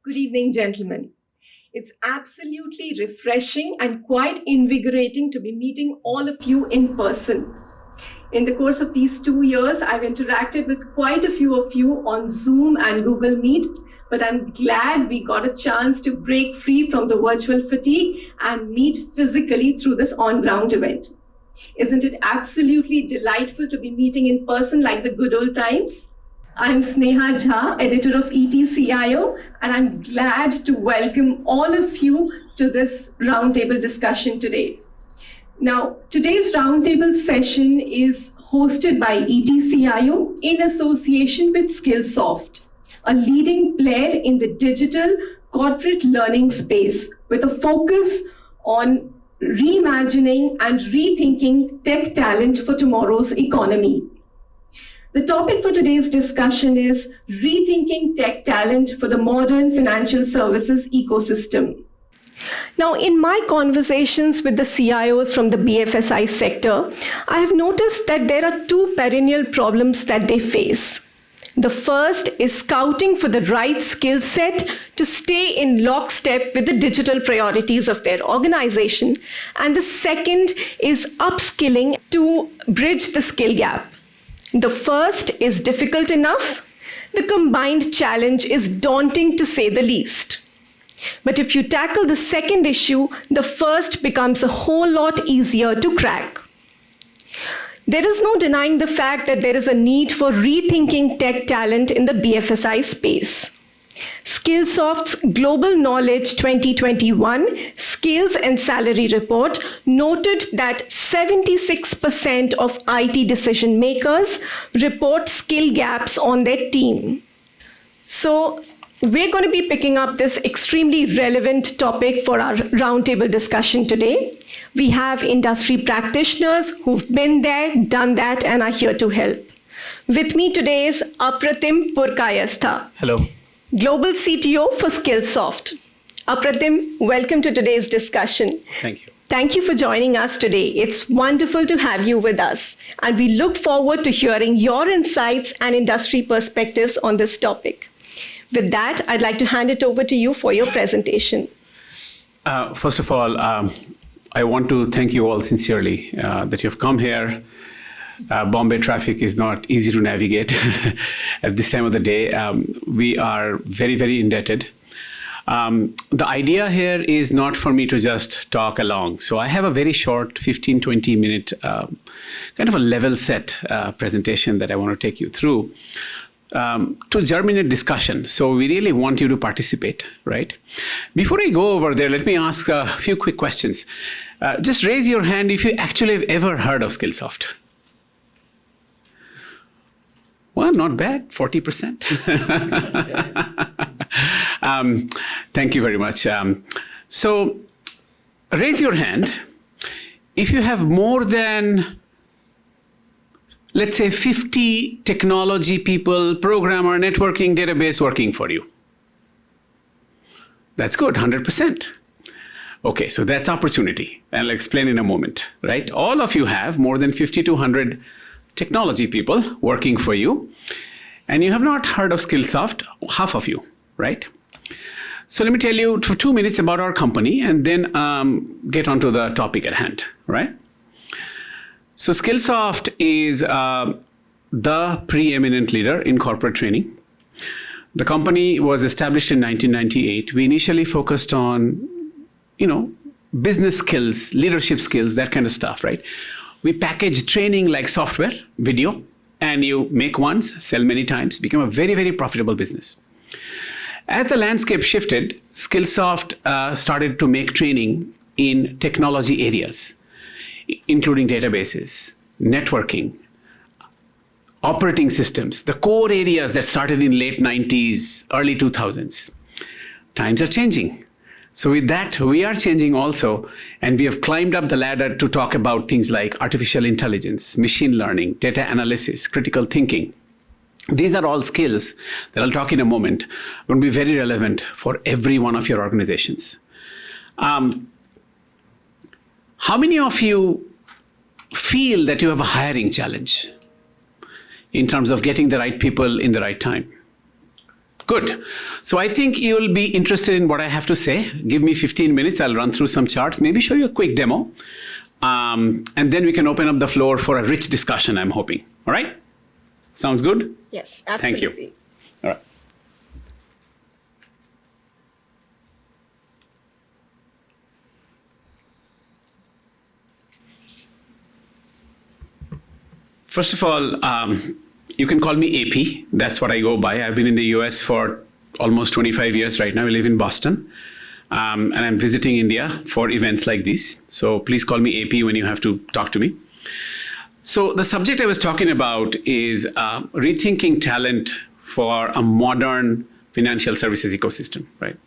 Good evening, gentlemen. It's absolutely refreshing and quite invigorating to be meeting all of you in person. In the course of these 2 years, I've interacted with quite a few of you on Zoom and Google Meet, but I'm glad we got a chance to break free from the virtual fatigue and meet physically through this on-ground event. Isn't it absolutely delightful to be meeting in person like the good old times? I'm Sneha Jha, editor of ETCIO, and I'm glad to welcome all of you to this roundtable discussion today. Now, today's roundtable session is hosted by ETCIO in association with Skillsoft, a leading player in the digital corporate learning space with a focus on reimagining and rethinking tech talent for tomorrow's economy. The topic for today's discussion is rethinking tech talent for the modern financial services ecosystem. Now, in my conversations with the CIOs from the BFSI sector, I have noticed that there are two perennial problems that they face. The first is scouting for the right skill set to stay in lockstep with the digital priorities of their organization. And the second is upskilling to bridge the skill gap. The first is difficult enough. The combined challenge is daunting to say the least. But if you tackle the second issue, the first becomes a whole lot easier to crack. There is no denying the fact that there is a need for rethinking tech talent in the BFSI space. Skillsoft's Global Knowledge 2021 Skills and Salary Report noted that 76% of IT decision makers report skill gaps on their team. So we're going to be picking up this extremely relevant topic for our roundtable discussion today. We have industry practitioners who've been there, done that, and are here to help. With me today is Apratim Purkayastha. Hello. Global CTO for Skillsoft. Apratim, welcome to today's discussion. Thank you. Thank you for joining us today. It's wonderful to have you with us, and we look forward to hearing your insights and industry perspectives on this topic. With that, I'd like to hand it over to you for your presentation. First of all, I want to thank you all sincerely that you've come here. Bombay traffic is not easy to navigate at this time of the day. We are very, very indebted. The idea here is not for me to just talk along. So I have a very short 15, 20 minute kind of a level set presentation that I want to take you through to germinate discussion. So we really want you to participate, right? Before I go over there, let me ask a few quick questions. Just raise your hand if you actually have ever heard of Skillsoft. Well, not bad, 40%. Thank you very much. So raise your hand if you have more than, let's say, 50 technology people, programmer, networking, database working for you. That's good, 100%. Okay, so that's opportunity. I'll explain in a moment, right? All of you have more than 50 to 100 technology people working for you, and you have not heard of Skillsoft, half of you, right? So let me tell you for 2 minutes about our company and then get onto the topic at hand, right? So Skillsoft is the preeminent leader in corporate training. The company was established in 1998. We initially focused on, business skills, leadership skills, that kind of stuff, right? We package training like software, video, and you make once, sell many times, become a very, very profitable business. As the landscape shifted, Skillsoft started to make training in technology areas, including databases, networking, operating systems, the core areas that started in late 90s, early 2000s. Times are changing. So with that, we are changing also, and we have climbed up the ladder to talk about things like artificial intelligence, machine learning, data analysis, critical thinking. These are all skills that I'll talk in a moment, going to be very relevant for every one of your organizations. How many of you feel that you have a hiring challenge in terms of getting the right people in the right time? Good. So I think you'll be interested in what I have to say. Give me 15 minutes. I'll run through some charts, maybe show you a quick demo. And then we can open up the floor for a rich discussion, I'm hoping. All right? Sounds good? Yes, Thank absolutely. you. All right. First of all, you can call me AP. That's what I go by. I've been in the US for almost 25 years right now. I live in Boston. And I'm visiting India for events like this. So please call me AP when you have to talk to me. So the subject I was talking about is rethinking talent for a modern financial services ecosystem, right?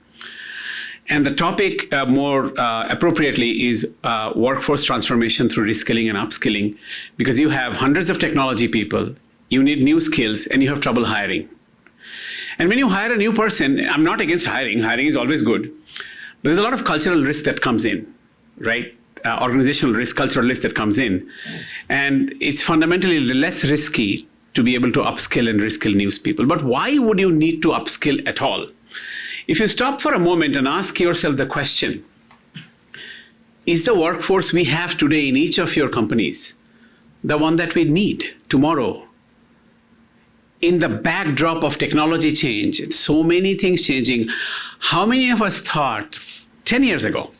And the topic more appropriately is workforce transformation through reskilling and upskilling, because you have hundreds of technology people, you need new skills, and you have trouble hiring. And when you hire a new person, I'm not against hiring. Hiring is always good. But there's a lot of cultural risk that comes in, right? Organizational risk, cultural risk that comes in. And it's fundamentally less risky to be able to upskill and reskill new people. But why would you need to upskill at all? If you stop for a moment and ask yourself the question, is the workforce we have today in each of your companies the one that we need tomorrow? In the backdrop of technology change, so many things changing, how many of us thought 10 years ago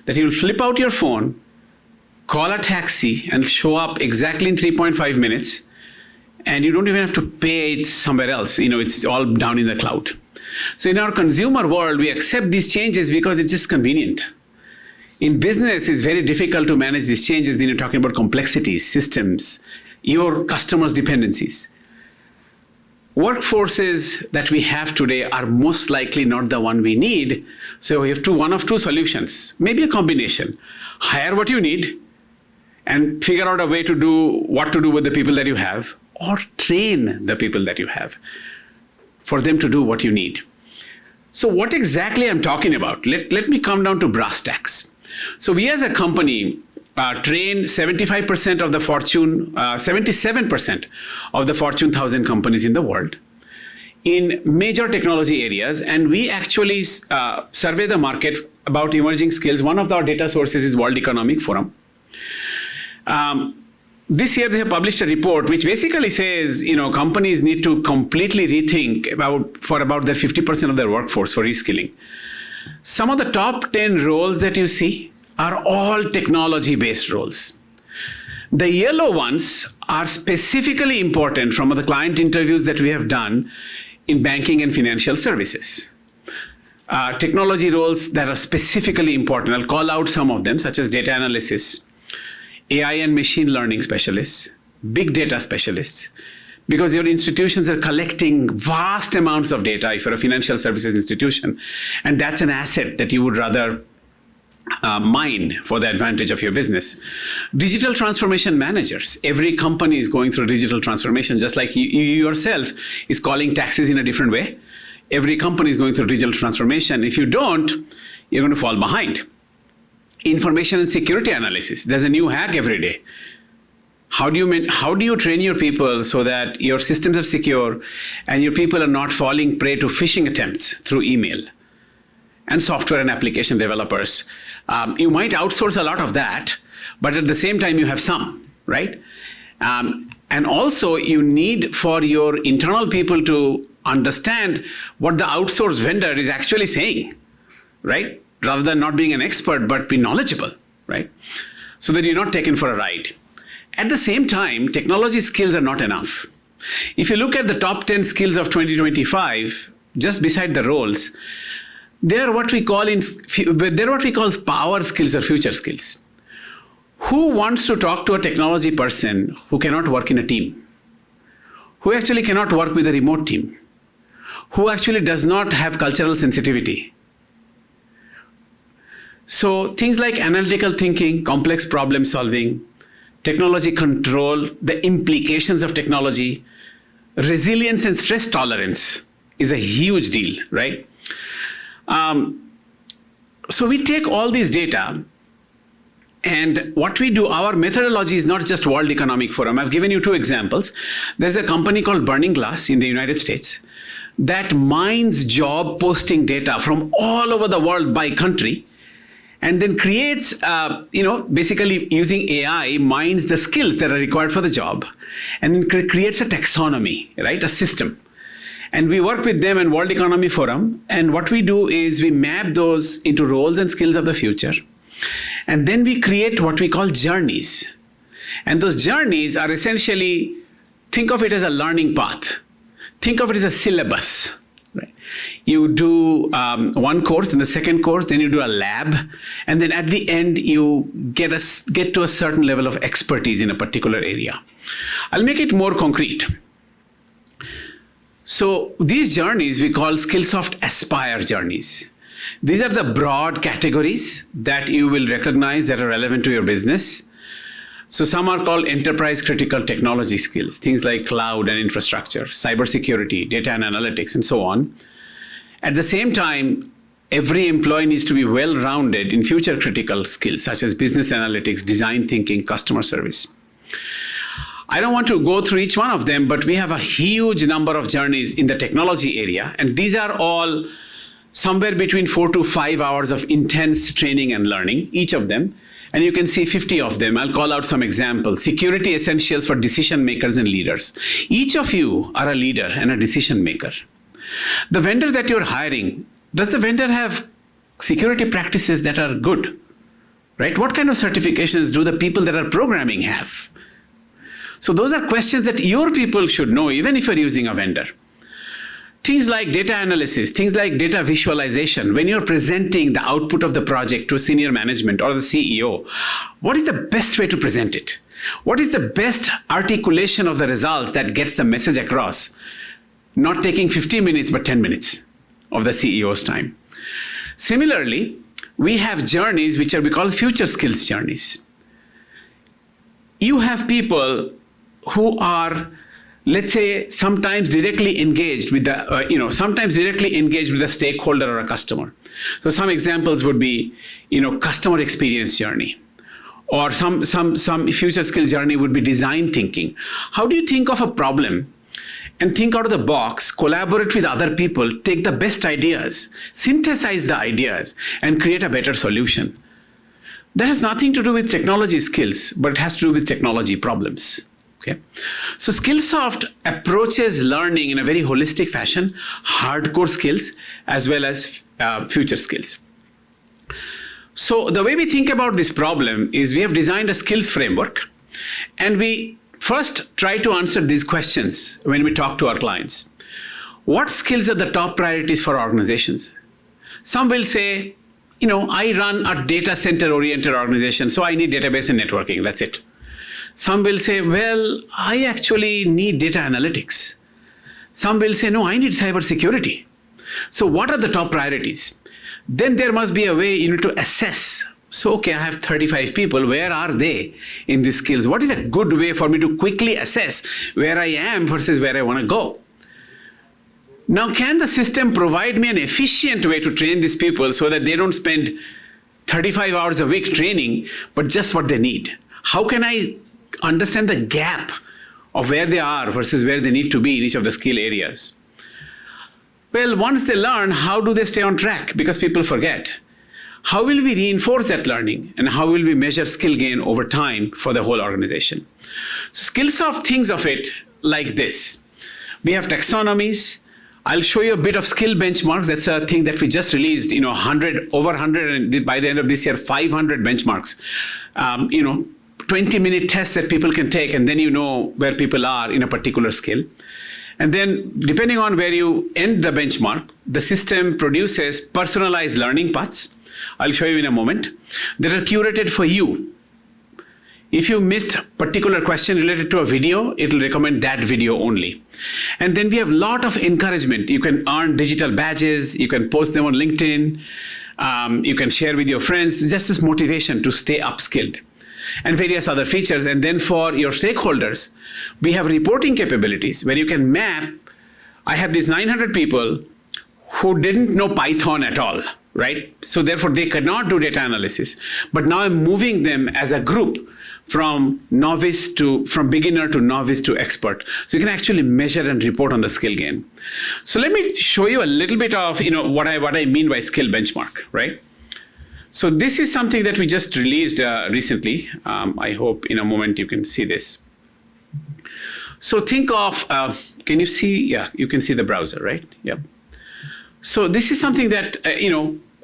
that you'll flip out your phone, call a taxi, and show up exactly in 3.5 minutes, and you don't even have to pay it somewhere else. It's all down in the cloud. So in our consumer world, we accept these changes because it's just convenient. In business, it's very difficult to manage these changes. Then you're talking about complexities, systems, your customers' dependencies. Workforces that we have today are most likely not the one we need. So we have one of two solutions, maybe a combination. Hire what you need and figure out a way to do what to do with the people that you have, or train the people that you have for them to do what you need. So what exactly I'm talking about? Let me come down to brass tacks. So we as a company train 75% of the Fortune, 77% of the Fortune 1000 companies in the world in major technology areas. And we actually survey the market about emerging skills. One of our data sources is World Economic Forum. This year they have published a report which basically says, companies need to completely rethink for about their 50% of their workforce for reskilling. Some of the top 10 roles that you see are all technology-based roles. The yellow ones are specifically important from the client interviews that we have done in banking and financial services. Technology roles that are specifically important. I'll call out some of them, such as data analysis, AI and machine learning specialists, big data specialists, because your institutions are collecting vast amounts of data if you're a financial services institution, and that's an asset that you would rather mine for the advantage of your business. Digital transformation managers. Every company is going through digital transformation, just like you yourself is calling taxes in a different way. Every company is going through digital transformation. If you don't, you're going to fall behind. Information and security analysis. There's a new hack every day. How do you train your people so that your systems are secure and your people are not falling prey to phishing attempts through email? And software and application developers. You might outsource a lot of that, but at the same time you have some, right? And also you need for your internal people to understand what the outsourced vendor is actually saying, right? Rather than not being an expert, but be knowledgeable, right? So that you're not taken for a ride. At the same time, technology skills are not enough. If you look at the top 10 skills of 2025, just beside the roles, they're what we call power skills or future skills. Who wants to talk to a technology person who cannot work in a team? Who actually cannot work with a remote team? Who actually does not have cultural sensitivity? So things like analytical thinking, complex problem solving, technology control, the implications of technology, resilience and stress tolerance is a huge deal, right? So we take all these data, and what we do, our methodology is not just World Economic Forum. I've given you two examples. There's a company called Burning Glass in the United States. that mines job posting data from all over the world by country, and then creates, basically using AI, mines the skills that are required for the job, and then creates a taxonomy, right, a system. And we work with them in World Economy Forum, and what we do is we map those into roles and skills of the future. And then we create what we call journeys. And those journeys are essentially, think of it as a learning path. Think of it as a syllabus. Right? You do one course, and the second course, then you do a lab, and then at the end you get to a certain level of expertise in a particular area. I'll make it more concrete. So these journeys we call Skillsoft Aspire journeys. These are the broad categories that you will recognize that are relevant to your business. So some are called enterprise critical technology skills, things like cloud and infrastructure, cybersecurity, data and analytics, and so on. At the same time, every employee needs to be well-rounded in future critical skills such as business analytics, design thinking, customer service. I don't want to go through each one of them, but we have a huge number of journeys in the technology area, and these are all somewhere between 4 to 5 hours of intense training and learning, each of them. And you can see 50 of them. I'll call out some examples. Security essentials for decision makers and leaders. Each of you are a leader and a decision maker. The vendor that you're hiring, does the vendor have security practices that are good? Right? What kind of certifications do the people that are programming have? So those are questions that your people should know, even if you're using a vendor. Things like data analysis, things like data visualization. When you're presenting the output of the project to senior management or the CEO, what is the best way to present it? What is the best articulation of the results that gets the message across? Not taking 15 minutes, but 10 minutes of the CEO's time. Similarly, we have journeys which we call future skills journeys. You have people who are, let's say, sometimes directly engaged with the, stakeholder or a customer. So some examples would be, customer experience journey, or some future skills journey would be design thinking. How do you think of a problem and think out of the box, collaborate with other people, take the best ideas, synthesize the ideas, and create a better solution? That has nothing to do with technology skills, but it has to do with technology problems. Okay. So Skillsoft approaches learning in a very holistic fashion, hardcore skills as well as future skills. So the way we think about this problem is we have designed a skills framework, and we first try to answer these questions when we talk to our clients. What skills are the top priorities for organizations? Some will say, I run a data center oriented organization, so I need database and networking, that's it. Some will say, well, I actually need data analytics. Some will say, no, I need cybersecurity. So what are the top priorities? Then there must be a way you need to assess. So, okay, I have 35 people. Where are they in these skills? What is a good way for me to quickly assess where I am versus where I want to go? Now, can the system provide me an efficient way to train these people so that they don't spend 35 hours a week training, but just what they need? How can I understand the gap of where they are versus where they need to be in each of the skill areas? Well, once they learn, how do they stay on track? Because people forget. How will we reinforce that learning? And how will we measure skill gain over time for the whole organization? So Skillsoft thinks of it like this. We have taxonomies. I'll show you a bit of skill benchmarks. That's a thing that we just released, over 100, and by the end of this year, 500 benchmarks. 20-minute tests that people can take, and then you know where people are in a particular skill. And then depending on where you end the benchmark, the system produces personalized learning paths. I'll show you in a moment. That are curated for you. If you missed a particular question related to a video, it'll recommend that video only. And then we have a lot of encouragement. You can earn digital badges. You can post them on LinkedIn. You can share with your friends. Just as motivation to stay upskilled. And various other features. And then for your stakeholders, we have reporting capabilities where you can map. I have these 900 people who didn't know Python at all. right? So therefore they cannot do data analysis. But now I'm moving them as a group from beginner to novice to expert. So you can actually measure and report on the skill gain. So let me show you a little bit of what I mean by skill benchmark, right? So this is something that we just released recently. I hope in a moment you can see this. So think of, can you see? Yeah, you can see the browser, right? Yep. So this is something that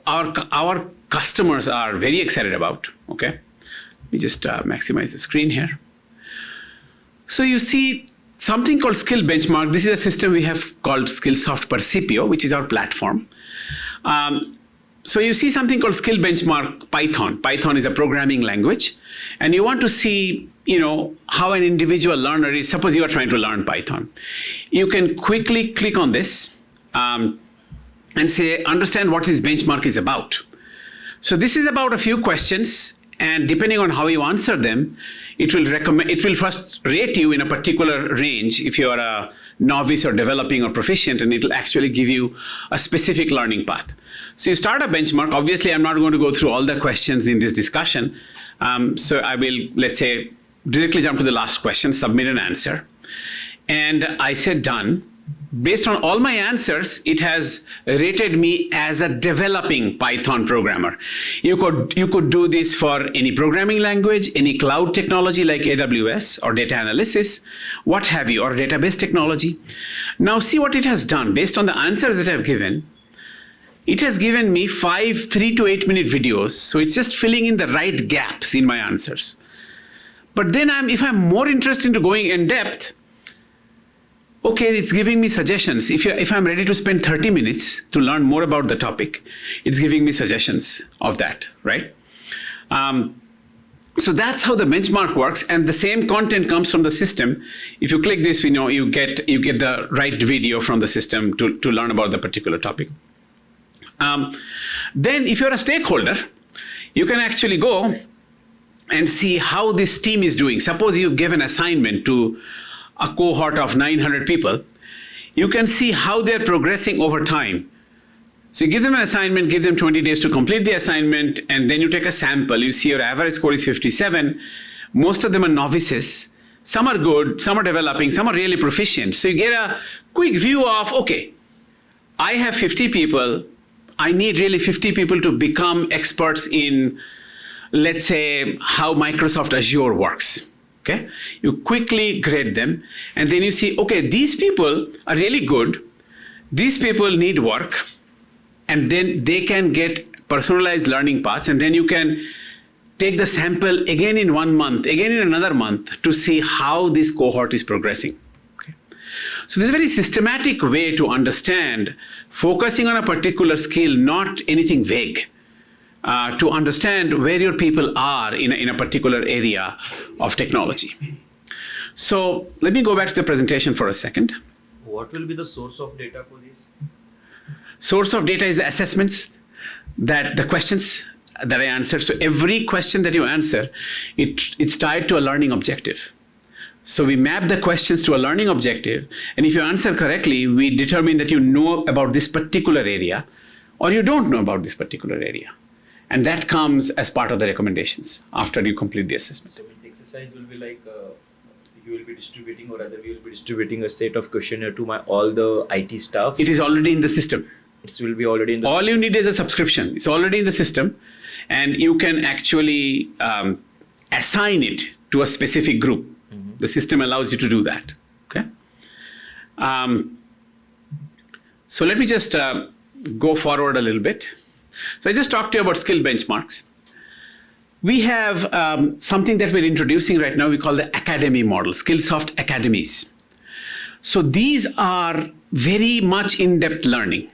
our customers are very excited about. Okay, let me just maximize the screen here. So you see something called skill benchmark. This is a system we have called Skillsoft Percipio, which is our platform. So you see something called skill benchmark Python. Python is a programming language, and you want to see how an individual learner is. Suppose you are trying to learn Python. You can quickly click on this and say, understand what this benchmark is about. So this is about a few questions, and depending on how you answer them, it will first rate you in a particular range if you are a novice or developing or proficient, and it will actually give you a specific learning path. So you start a benchmark. Obviously, I'm not going to go through all the questions in this discussion. So I will, let's say, directly jump to the last question, submit an answer. And I said done. Based on all my answers, it has rated me as a developing Python programmer. You could do this for any programming language, any cloud technology like AWS or data analysis, what have you, or database technology. Now see what it has done. Based on the answers that I've given, it has given me 5 3 to 8 minute videos. So it's just filling in the right gaps in my answers. But then if I'm more interested in going in depth, okay, it's giving me suggestions. If I'm ready to spend 30 minutes to learn more about the topic, it's giving me suggestions of that, right? So that's how the benchmark works, and the same content comes from the system. If you click this, you get the right video from the system to learn about the particular topic. Then if you're a stakeholder, you can actually go and see how this team is doing. Suppose you give an assignment to a cohort of 900 people. You can see how they're progressing over time. So you give them an assignment, give them 20 days to complete the assignment, and then you take a sample. You see your average score is 57. Most of them are novices. Some are good, some are developing, some are really proficient. So you get a quick view of, okay, I have 50 people. I need really 50 people to become experts in, let's say, how Microsoft Azure works. Okay, you quickly grade them, and then you see, okay, these people are really good. These people need work, and then they can get personalized learning paths, and then you can take the sample again in 1 month, again in another month to see how this cohort is progressing. Okay. So this is a very systematic way to understand, focusing on a particular skill, not anything vague. To understand where your people are in a particular area of technology. So let me go back to the presentation for a second. What will be the source of data for this? Source of data is the assessments, the questions that I answered. So every question that you answer, it's tied to a learning objective. So we map the questions to a learning objective, and if you answer correctly, we determine that you know about this particular area, or you don't know about this particular area. And that comes as part of the recommendations after you complete the assessment. So the exercise will be like you will be distributing, or rather we will be distributing a set of questionnaire to all the IT staff. It is already in the system. It will be already in the All you need is a subscription. It's already in the system, and you can actually assign it to a specific group. Mm-hmm. The system allows you to do that. Okay. So let me just go forward a little bit. So I just talked to you about skill benchmarks. We have something that we're introducing right now. We call the Academy model, Skillsoft Academies. So these are very much in-depth learning.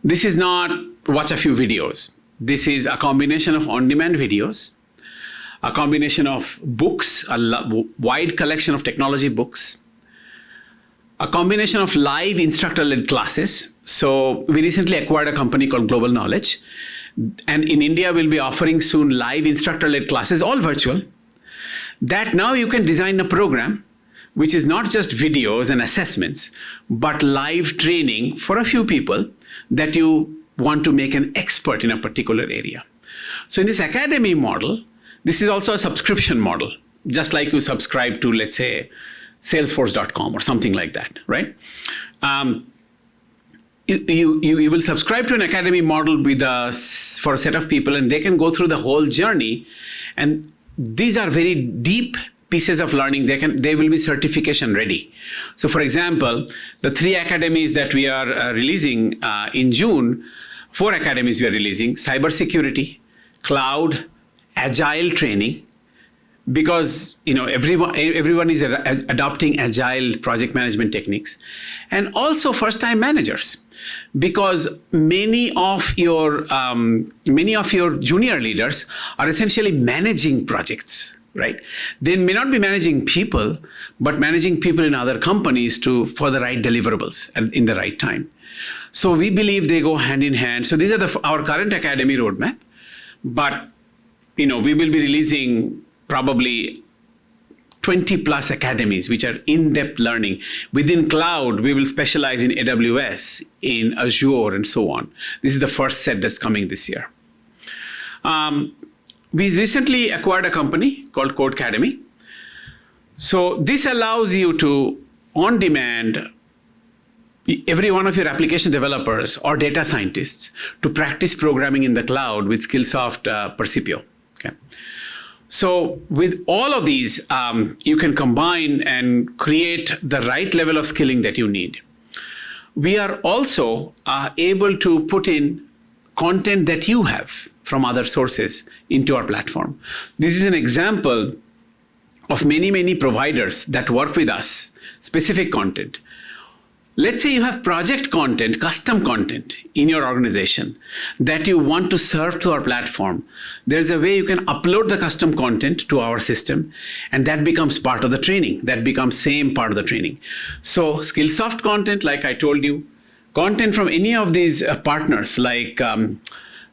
This is not watch a few videos. This is a combination of on-demand videos, a combination of books, a wide collection of technology books, a combination of live instructor-led classes. So we recently acquired a company called Global Knowledge. And in India, we'll be offering soon live instructor-led classes, all virtual. That now you can design a program which is not just videos and assessments, but live training for a few people that you want to make an expert in a particular area. So in this academy model, this is also a subscription model, just like you subscribe to, let's say, salesforce.com or something like that, right? You will subscribe to an academy model for a set of people, and they can go through the whole journey. And these are very deep pieces of learning. They will be certification ready. So for example, the 3 academies that we are releasing in June, 4 academies we are releasing: cybersecurity, cloud, agile training, because everyone is adopting agile project management techniques, and also first-time managers, because many of your junior leaders are essentially managing projects, right? They may not be managing people, but managing people in other companies for the right deliverables and in the right time. So we believe they go hand in hand. So these are our current academy roadmap, but we will be releasing probably 20 plus academies, which are in-depth learning. Within cloud, we will specialize in AWS, in Azure, and so on. This is the first set that's coming this year. We recently acquired a company called Codecademy. So this allows you to, on demand, every one of your application developers or data scientists to practice programming in the cloud with Skillsoft Percipio. Okay. So with all of these, you can combine and create the right level of skilling that you need. We are also able to put in content that you have from other sources into our platform. This is an example of many providers that work with us, specific content. Let's say you have project content, custom content in your organization that you want to serve to our platform. There's a way you can upload the custom content to our system, and that becomes part of the training. That becomes same part of the training. So Skillsoft content, like I told you, content from any of these partners like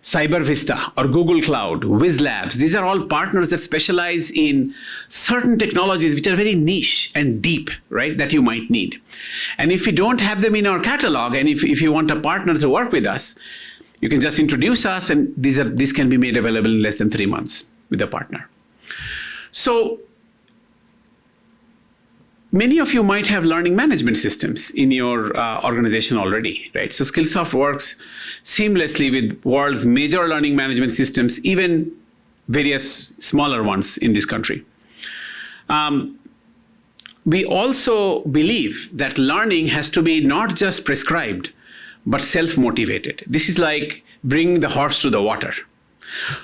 CyberVista or Google Cloud, Wiz Labs, these are all partners that specialize in certain technologies which are very niche and deep, right, that you might need. And if you don't have them in our catalog, and if you want a partner to work with us, you can just introduce us, and these can be made available in less than 3 months with a partner. So many of you might have learning management systems in your organization already, right? So Skillsoft works seamlessly with world's major learning management systems, even various smaller ones in this country. We also believe that learning has to be not just prescribed, but self-motivated. This is like bringing the horse to the water.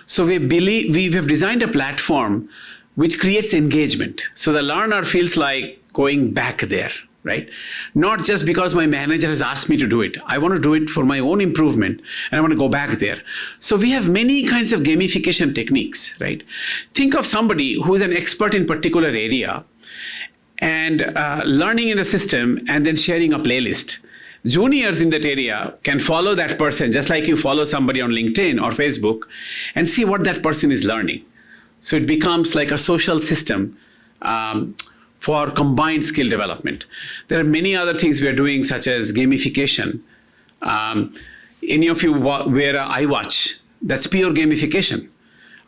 So we have designed a platform which creates engagement. So the learner feels like going back there, right? Not just because my manager has asked me to do it. I want to do it for my own improvement, and I want to go back there. So we have many kinds of gamification techniques, right? Think of somebody who is an expert in particular area and learning in the system and then sharing a playlist. Juniors in that area can follow that person just like you follow somebody on LinkedIn or Facebook and see what that person is learning. So it becomes like a social system for combined skill development. There are many other things we are doing, such as gamification. Any of you wear an iWatch, that's pure gamification.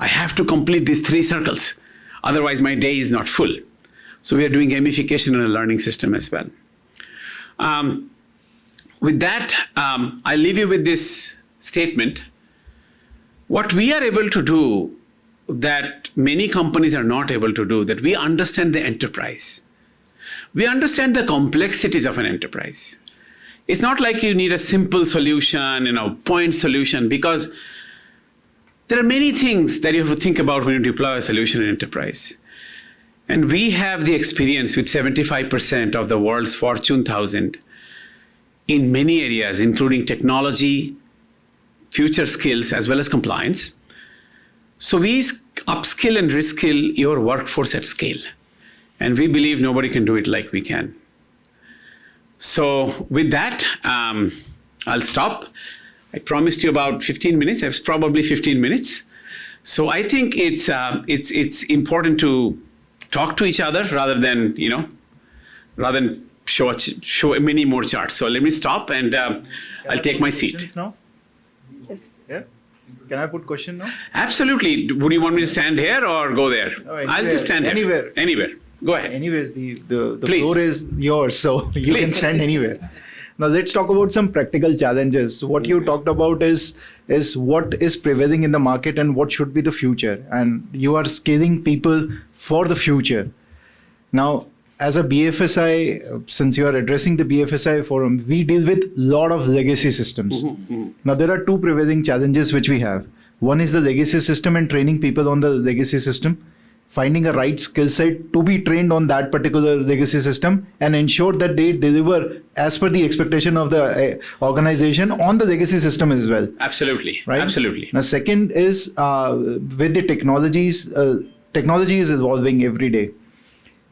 I have to complete these 3 circles, otherwise my day is not full. So we are doing gamification in a learning system as well. With that, I leave you with this statement. What we are able to do that many companies are not able to do, that we understand the enterprise. We understand the complexities of an enterprise. It's not like you need a simple solution, point solution, because there are many things that you have to think about when you deploy a solution in enterprise. And we have the experience with 75% of the world's Fortune 1000 in many areas, including technology, future skills, as well as compliance. So we upskill and reskill your workforce at scale. And we believe nobody can do it like we can. So with that, I'll stop. I promised you about 15 minutes. It's probably 15 minutes. So I think it's important to talk to each other rather than show many more charts. So let me stop and I'll take my seat. Now? Yes. Yeah. Can I put question now? Absolutely. Would you want me to stand here or go there? No, I'll anywhere, just stand here. anywhere. Anywhere. Go ahead. Anyways, the Please. floor is yours, so you can Please. stand anywhere. Now let's talk about some practical challenges. What you talked about is what is prevailing in the market and what should be the future. And you are scaling people for the future. Now, as a BFSI, since you are addressing the BFSI forum, we deal with a lot of legacy systems. Now, there are two prevailing challenges which we have. One is the legacy system and training people on the legacy system, finding a right skill set to be trained on that particular legacy system and ensure that they deliver as per the expectation of the organization on the legacy system as well. Absolutely. Right? Absolutely. Now, second is with the technologies, technology is evolving every day.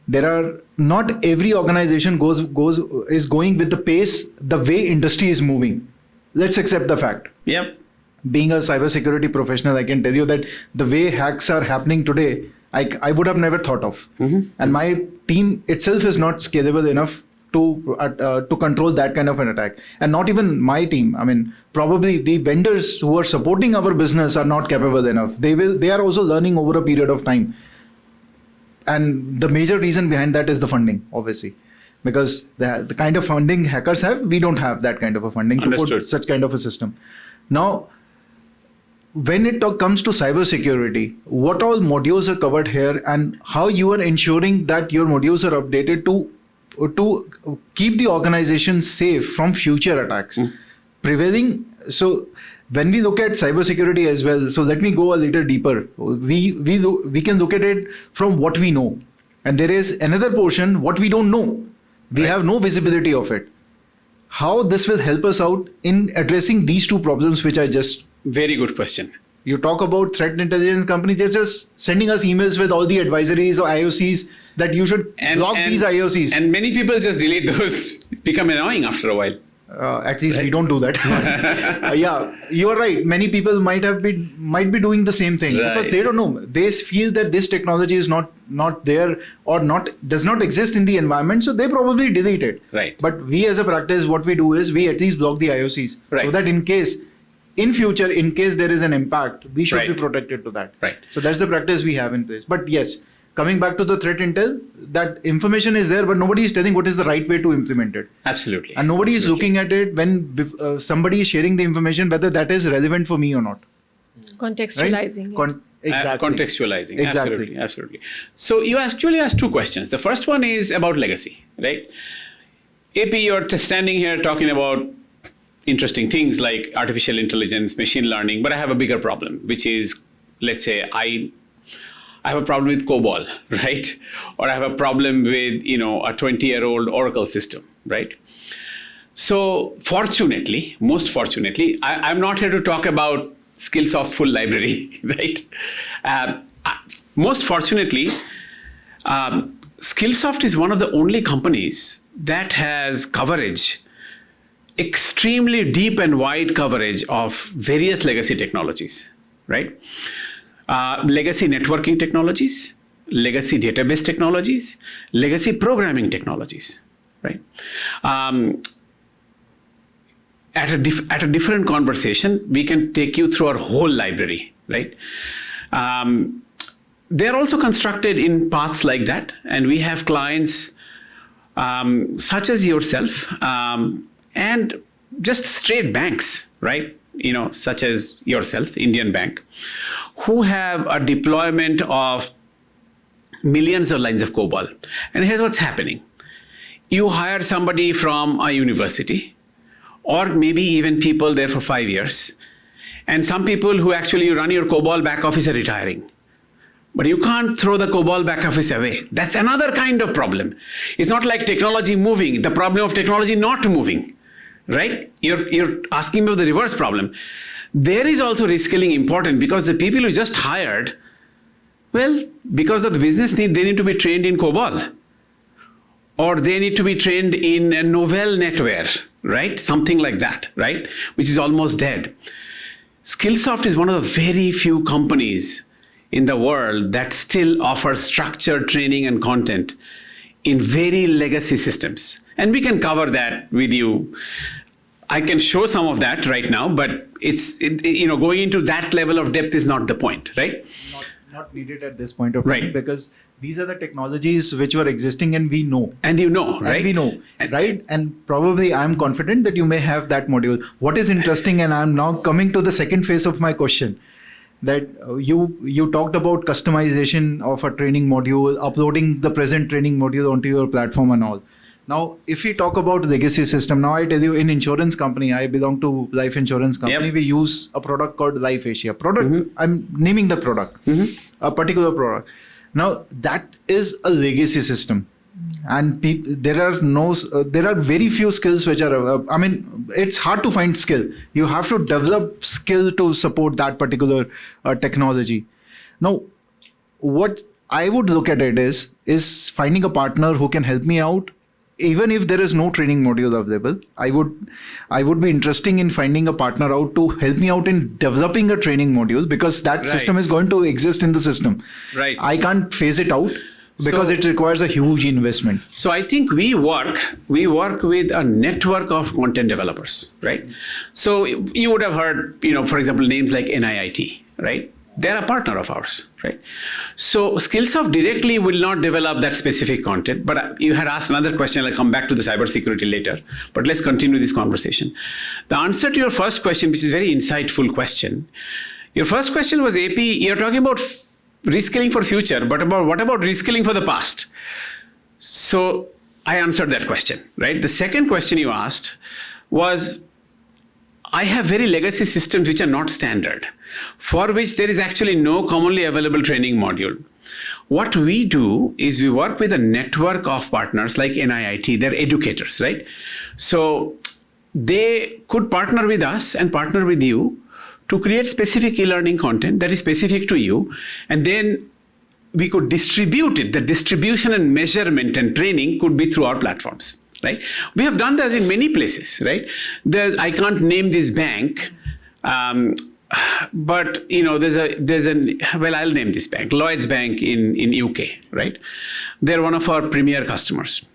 There are not every organization is going with the pace, the way industry is moving. Let's accept the fact. Yep. Being a cybersecurity professional, I can tell you that the way hacks are happening today, I would have never thought of. And my team itself is not scalable enough to control that kind of an attack. And not even my team. I mean, probably the vendors who are supporting our business are not capable enough. They are also learning over a period of time. And the major reason behind that is the funding, obviously. Because the kind of funding hackers have, we don't have that kind of a funding to put such kind of a system. Now, when it comes to cybersecurity, what all modules are covered here and how you are ensuring that your modules are updated to keep the organization safe from future attacks. Prevailing, so when we look at cybersecurity as well, so let me go a little deeper. We can look at it from what we know. And there is another portion, what we don't know. We have no visibility of it. How this will help us out in addressing these two problems which I just... Very good question. You talk about threat intelligence companies, they're just sending us emails with all the advisories or IOCs that you should block these IOCs. And many people just delete those. It's become annoying after a while. At least we don't do that. Yeah, you are right. Many people might be doing the same thing because they don't know. They feel that this technology is not there or does not exist in the environment, so they probably delete it. Right. But we as a practice, what we do is we at least block the IOCs so that in future, in case there is an impact, we should be protected to that. Right. So that's the practice we have in place. But yes, coming back to the threat intel, that information is there, but nobody is telling what is the right way to implement it. Absolutely. And nobody is looking at it when somebody is sharing the information, whether that is relevant for me or not. Contextualizing. Right? Exactly. Contextualizing. Exactly. Absolutely. So you actually asked two questions. The first one is about legacy, right? AP, you're standing here talking about interesting things like artificial intelligence, machine learning, but I have a bigger problem, which is, let's say, I have a problem with COBOL, right? Or I have a problem with, a 20-year-old Oracle system, right? So fortunately, most fortunately, I'm not here to talk about Skillsof full library, right? Most fortunately, Skillsoft is one of the only companies that has coverage, extremely deep and wide coverage of various legacy technologies, right? Legacy networking technologies, legacy database technologies, legacy programming technologies, right? At a different conversation, we can take you through our whole library, right? They're also constructed in paths like that, and we have clients such as yourself, and just straight banks, right? Such as yourself, Indian Bank, who have a deployment of millions of lines of COBOL. And here's what's happening. You hire somebody from a university, or maybe even people there for 5 years. And some people who actually run your COBOL back office are retiring. But you can't throw the COBOL back office away. That's another kind of problem. It's not like technology moving, the problem of technology not moving, right? You're asking me about the reverse problem. There is also reskilling important because the people you just hired, well, because of the business need, they need to be trained in COBOL. Or they need to be trained in a novel netware, right? Something like that, right? Which is almost dead. Skillsoft is one of the very few companies in the world that still offers structured training and content in very legacy systems. And we can cover that with you. I can show some of that right now, but going into that level of depth is not the point, right? Not needed at this point of time, Right. because these are the technologies which were existing and we know. And right? And we know, right? And probably I'm confident that you may have that module. What is interesting, and I'm now coming to the second phase of my question, that you talked about customization of a training module, uploading the present training module onto your platform and all. Now, if we talk about legacy system, now I tell you, in insurance company, I belong to life insurance company. Yep. We use a product called Life Asia. I'm naming the product, a particular product. Now, that is a legacy system. And there are very few skills which are, it's hard to find skill. You have to develop skill to support that particular technology. Now, what I would look at it is finding a partner who can help me out. Even if there is no training module available, I would be interested in finding a partner out to help me out in developing a training module, because that system is going to exist in the system. Right. I can't phase it out because it requires a huge investment. So I think we work with a network of content developers, right? So you would have heard, for example, names like NIIT, right? They're a partner of ours, right? So Skillsoft directly will not develop that specific content, but you had asked another question. I'll come back to the cybersecurity later, but let's continue this conversation. The answer to your first question, which is a very insightful question, your first question was, AP, you're talking about reskilling for future, but what about reskilling for the past? So I answered that question, right? The second question you asked was, I have very legacy systems which are not standard, for which there is actually no commonly available training module. What we do is we work with a network of partners like NIIT, they're educators, right? So they could partner with us and partner with you to create specific e-learning content that is specific to you, and then we could distribute it. The distribution and measurement and training could be through our platforms. Right? We have done that in many places, right? I can't name this bank, but I'll name this bank, Lloyds Bank in UK, right? They're one of our premier customers.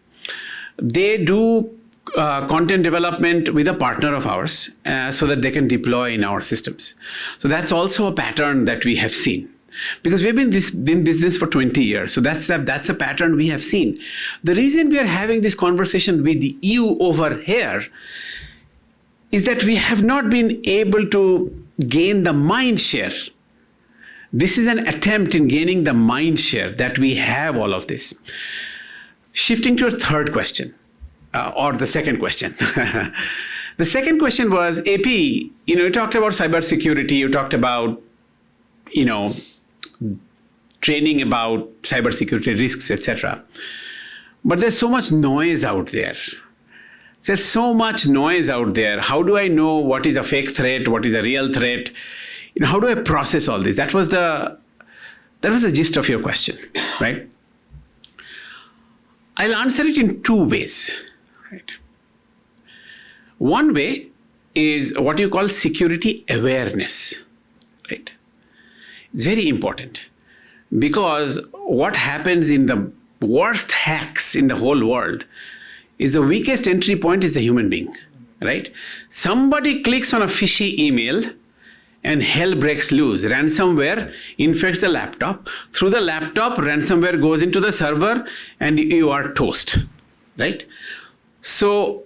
They do content development with a partner of ours so that they can deploy in our systems. So that's also a pattern that we have seen. Because we've been in business for 20 years. So that's a pattern we have seen. The reason we are having this conversation with you over here is that we have not been able to gain the mind share. This is an attempt in gaining the mind share that we have all of this. Shifting to your third question, or the second question. The second question was, AP, you talked about cybersecurity, you talked about, training about cybersecurity risks, etc. But there's so much noise out there. There's so much noise out there. How do I know what is a fake threat? What is a real threat? How do I process all this? That was the gist of your question, right? I'll answer it in two ways, right? One way is what you call security awareness, right? It's very important. Because what happens in the worst hacks in the whole world is the weakest entry point is the human being, right? Somebody clicks on a fishy email and hell breaks loose. Ransomware infects the laptop. Through the laptop, ransomware goes into the server and you are toast, right? So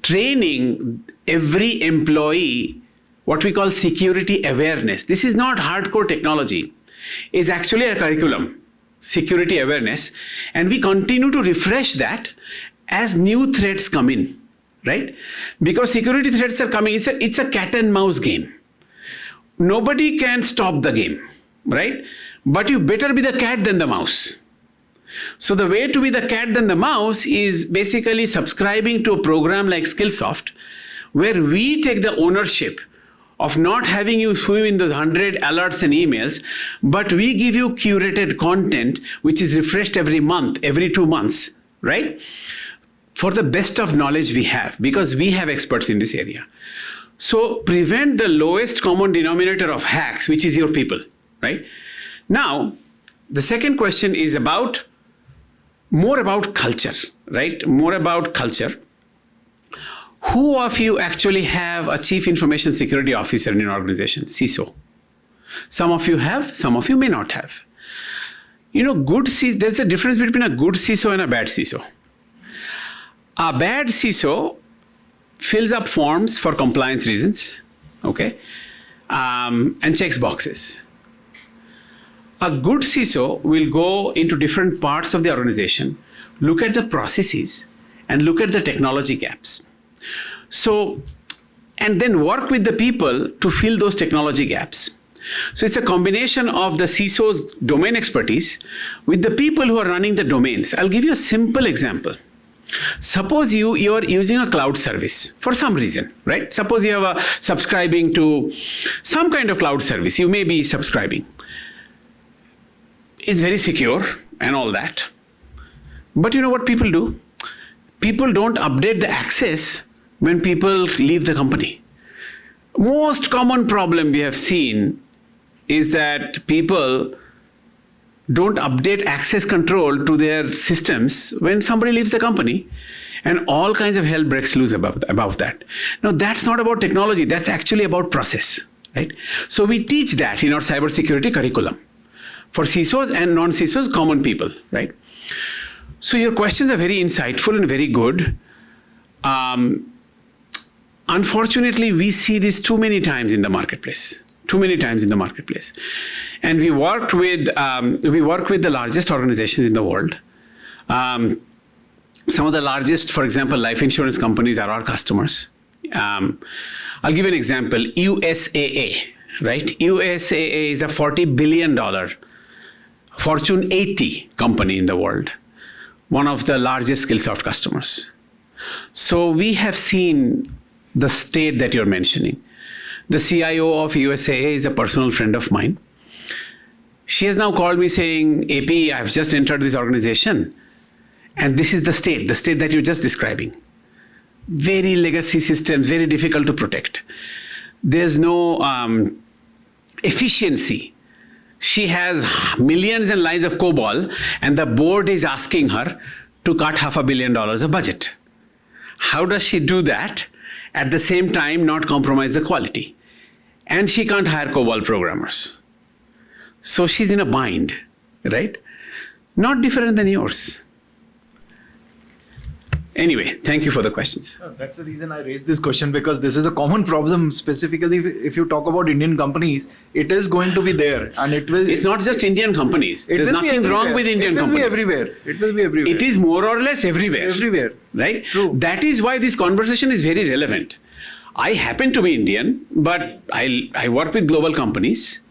training every employee, what we call security awareness. This is not hardcore technology. Is actually a curriculum, security awareness, and we continue to refresh that as new threats come in, right? Because security threats are coming, it's a cat and mouse game. Nobody can stop the game, right? But you better be the cat than the mouse. So the way to be the cat than the mouse is basically subscribing to a program like Skillsoft, where we take the ownership of not having you swim in those 100 alerts and emails, but we give you curated content, which is refreshed every month, every 2 months, right? For the best of knowledge we have, because we have experts in this area. So prevent the lowest common denominator of hacks, which is your people, right? Now, the second question is more about culture, right? More about culture. Who of you actually have a Chief Information Security Officer in your organization, CISO? Some of you have, some of you may not have. Good CISO, there's a difference between a good CISO and a bad CISO. A bad CISO fills up forms for compliance reasons, okay, and checks boxes. A good CISO will go into different parts of the organization, look at the processes, and look at the technology gaps. So, and then work with the people to fill those technology gaps. So it's a combination of the CISO's domain expertise with the people who are running the domains. I'll give you a simple example. Suppose you are using a cloud service for some reason, right? Suppose you have subscribing to some kind of cloud service. You may be subscribing. It's very secure and all that. But you know what people do? People don't update the access when people leave the company. Most common problem we have seen is that people don't update access control to their systems when somebody leaves the company, and all kinds of hell breaks loose about that. Now, that's not about technology. That's actually about process, right? So we teach that in our cybersecurity curriculum for CISOs and non-CISOs, common people, right? So your questions are very insightful and very good. Unfortunately, we see this too many times in the marketplace. And we work with the largest organizations in the world. Some of the largest, for example, life insurance companies are our customers. I'll give you an example. USAA, right? USAA is a $40 billion Fortune 80 company in the world. One of the largest Skillsoft customers. So we have seen the state that you're mentioning. The CIO of USAA is a personal friend of mine. She has now called me saying, AP, I've just entered this organization, and this is the state that you're just describing. Very legacy systems, very difficult to protect. There's no efficiency. She has millions and lines of COBOL, and the board is asking her to cut $500 million of budget. How does she do that? At the same time, not compromise the quality. And she can't hire COBOL programmers. So she's in a bind, right? Not different than yours. Anyway, thank you for the questions. That's the reason I raised this question, because this is a common problem, specifically if you talk about Indian companies. It is going to be there, and it will. It's not just Indian companies. There's nothing wrong with Indian companies. It will be everywhere. It is more or less everywhere. Everywhere. Right? True. That is why this conversation is very relevant. I happen to be Indian, but I work with global companies.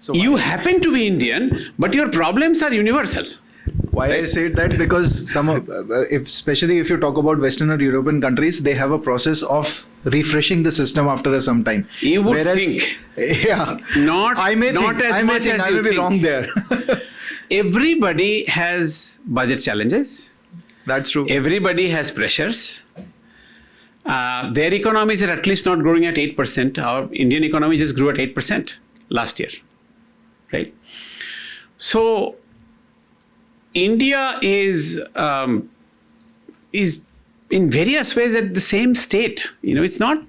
So you happen to be Indian, but your problems are universal. Why I said that, because especially if you talk about Western or European countries, they have a process of refreshing the system after some time. You would think. Yeah. I may be wrong there. Everybody has budget challenges. That's true. Everybody has pressures. Their economies are at least not growing at 8%. Our Indian economy just grew at 8% last year, right? So India is in various ways at the same state. It's not,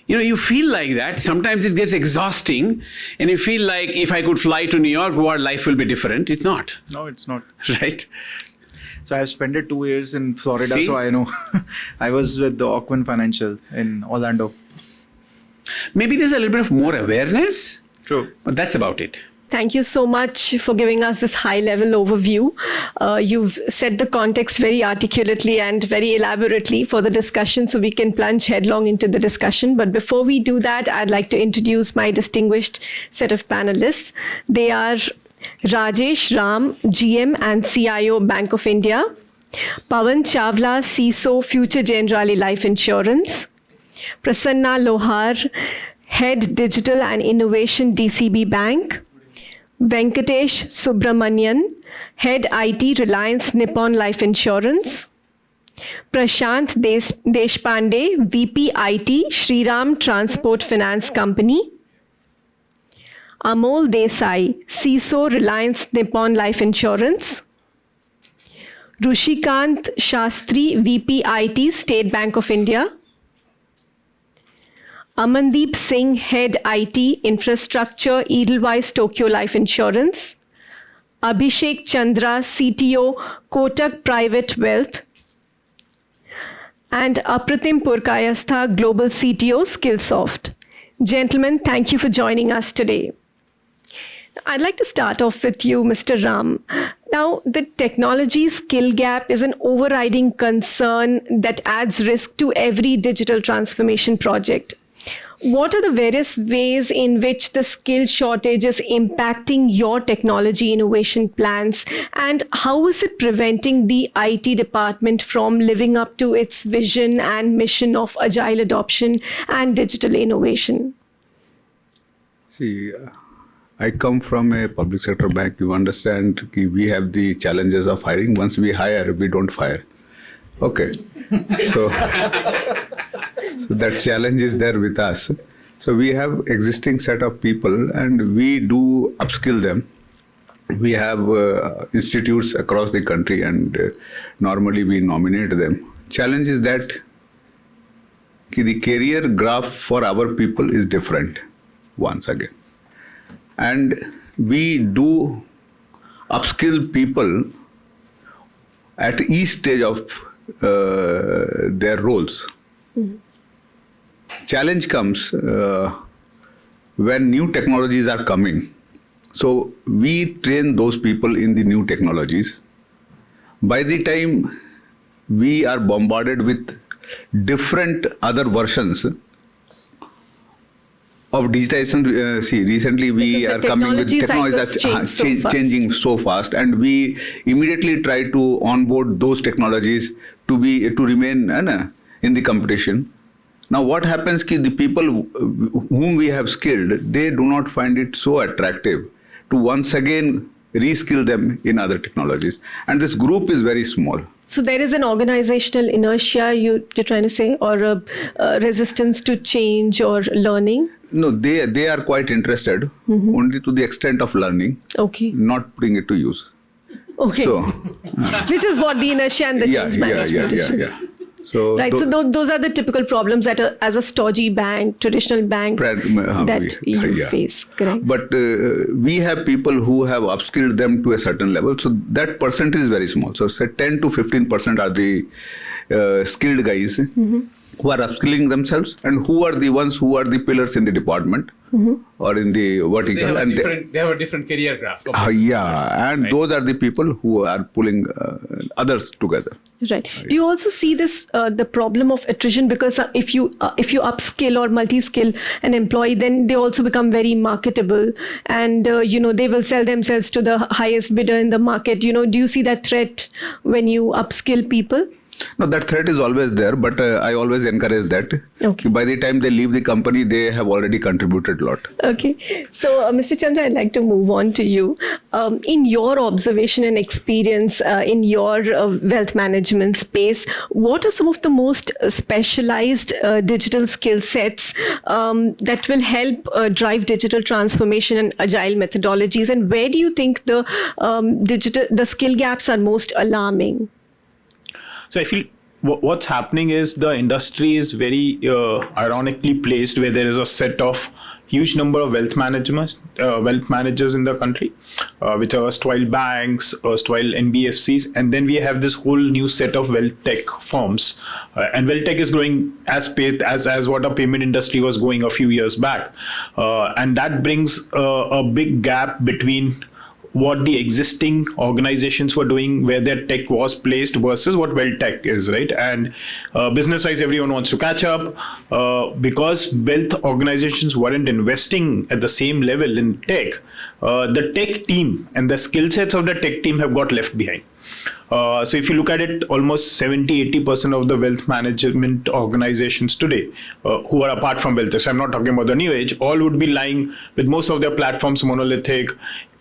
you feel like that. Sometimes it gets exhausting, and you feel like if I could fly to New York, our life will be different. It's not. No, it's not. Right? So I've spent 2 years in Florida, See? so I know. I was with the Ocwen Financial in Orlando. Maybe there's a little bit of more awareness. True. But that's about it. Thank you so much for giving us this high-level overview. You've set the context very articulately and very elaborately for the discussion, so we can plunge headlong into the discussion. But before we do that, I'd like to introduce my distinguished set of panelists. They are Rajesh Ram, GM and CIO, Bank of India. Pawan Chawla, CISO, Future Generali Life Insurance. Prasanna Lohar, Head Digital and Innovation, DCB Bank. Venkatesh Subramanian, Head IT, Reliance Nippon Life Insurance. Prashant Deshpande, VP IT, Shriram Transport Finance Company. Amol Desai, CISO, Reliance Nippon Life Insurance. Rushikant Shastri, VP IT, State Bank of India. Amandeep Singh, Head IT, Infrastructure, Edelweiss Tokyo Life Insurance. Abhishek Chandra, CTO, Kotak Private Wealth. And Apratim Purkayastha, Global CTO, Skillsoft. Gentlemen, thank you for joining us today. I'd like to start off with you, Mr. Ram. Now, the technology skill gap is an overriding concern that adds risk to every digital transformation project. What are the various ways in which the skill shortage is impacting your technology innovation plans, and how is it preventing the IT department from living up to its vision and mission of agile adoption and digital innovation? See, I come from a public sector bank. You understand, we have the challenges of hiring. Once we hire, we don't fire. Okay. So that challenge is there with us. So we have existing set of people and we do upskill them. We have institutes across the country and normally we nominate them. Challenge is that the career graph for our people is different once again. And we do upskill people at each stage of their roles. Mm-hmm. Challenge comes when new technologies are coming. So we train those people in the new technologies. By the time we are bombarded with different other versions of digitization, recently we are coming with technologies that's changing so fast, and we immediately try to onboard those technologies to remain in the competition. Now, what happens is the people whom we have skilled, they do not find it so attractive to once again reskill them in other technologies, and this group is very small. So there is an organizational inertia, you're trying to say, or a resistance to change or learning? No, they are quite interested, only to the extent of learning, not putting it to use. Okay. So, which is what the inertia and the change management issue. So right. So those are the typical problems that as a stodgy bank, traditional bank, that you face. Correct. But we have people who have upskilled them to a certain level. So that percent is very small. So say 10 to 15% are the skilled guys who are upskilling themselves, and who are the ones who are the pillars in the department or in the vertical. They have a different career graph. And right. Those are the people who are pulling others together. Right. Do you also see this the problem of attrition? Because if you upskill or multi-skill an employee, then they also become very marketable, and they will sell themselves to the highest bidder in the market. Do you see that threat when you upskill people? No, that threat is always there, but I always encourage that. Okay. By the time they leave the company, they have already contributed a lot. Okay. So, Mr. Chandra, I'd like to move on to you. In your observation and experience in your wealth management space, what are some of the most specialized digital skill sets that will help drive digital transformation and agile methodologies? And where do you think the skill gaps are most alarming? So I feel what's happening is the industry is very ironically placed, where there is a set of huge number of wealth managers in the country, which are erstwhile banks, erstwhile NBFCs, and then we have this whole new set of wealth tech firms. And wealth tech is growing as what our payment industry was going a few years back. And that brings a big gap between what the existing organizations were doing, where their tech was placed, versus what wealth tech is, right? And business-wise, everyone wants to catch up because wealth organizations weren't investing at the same level in tech. The tech team and the skill sets of the tech team have got left behind. So if you look at it, almost 70-80% of the wealth management organizations today who are apart from wealth, so I'm not talking about the new age, all would be lying with most of their platforms monolithic.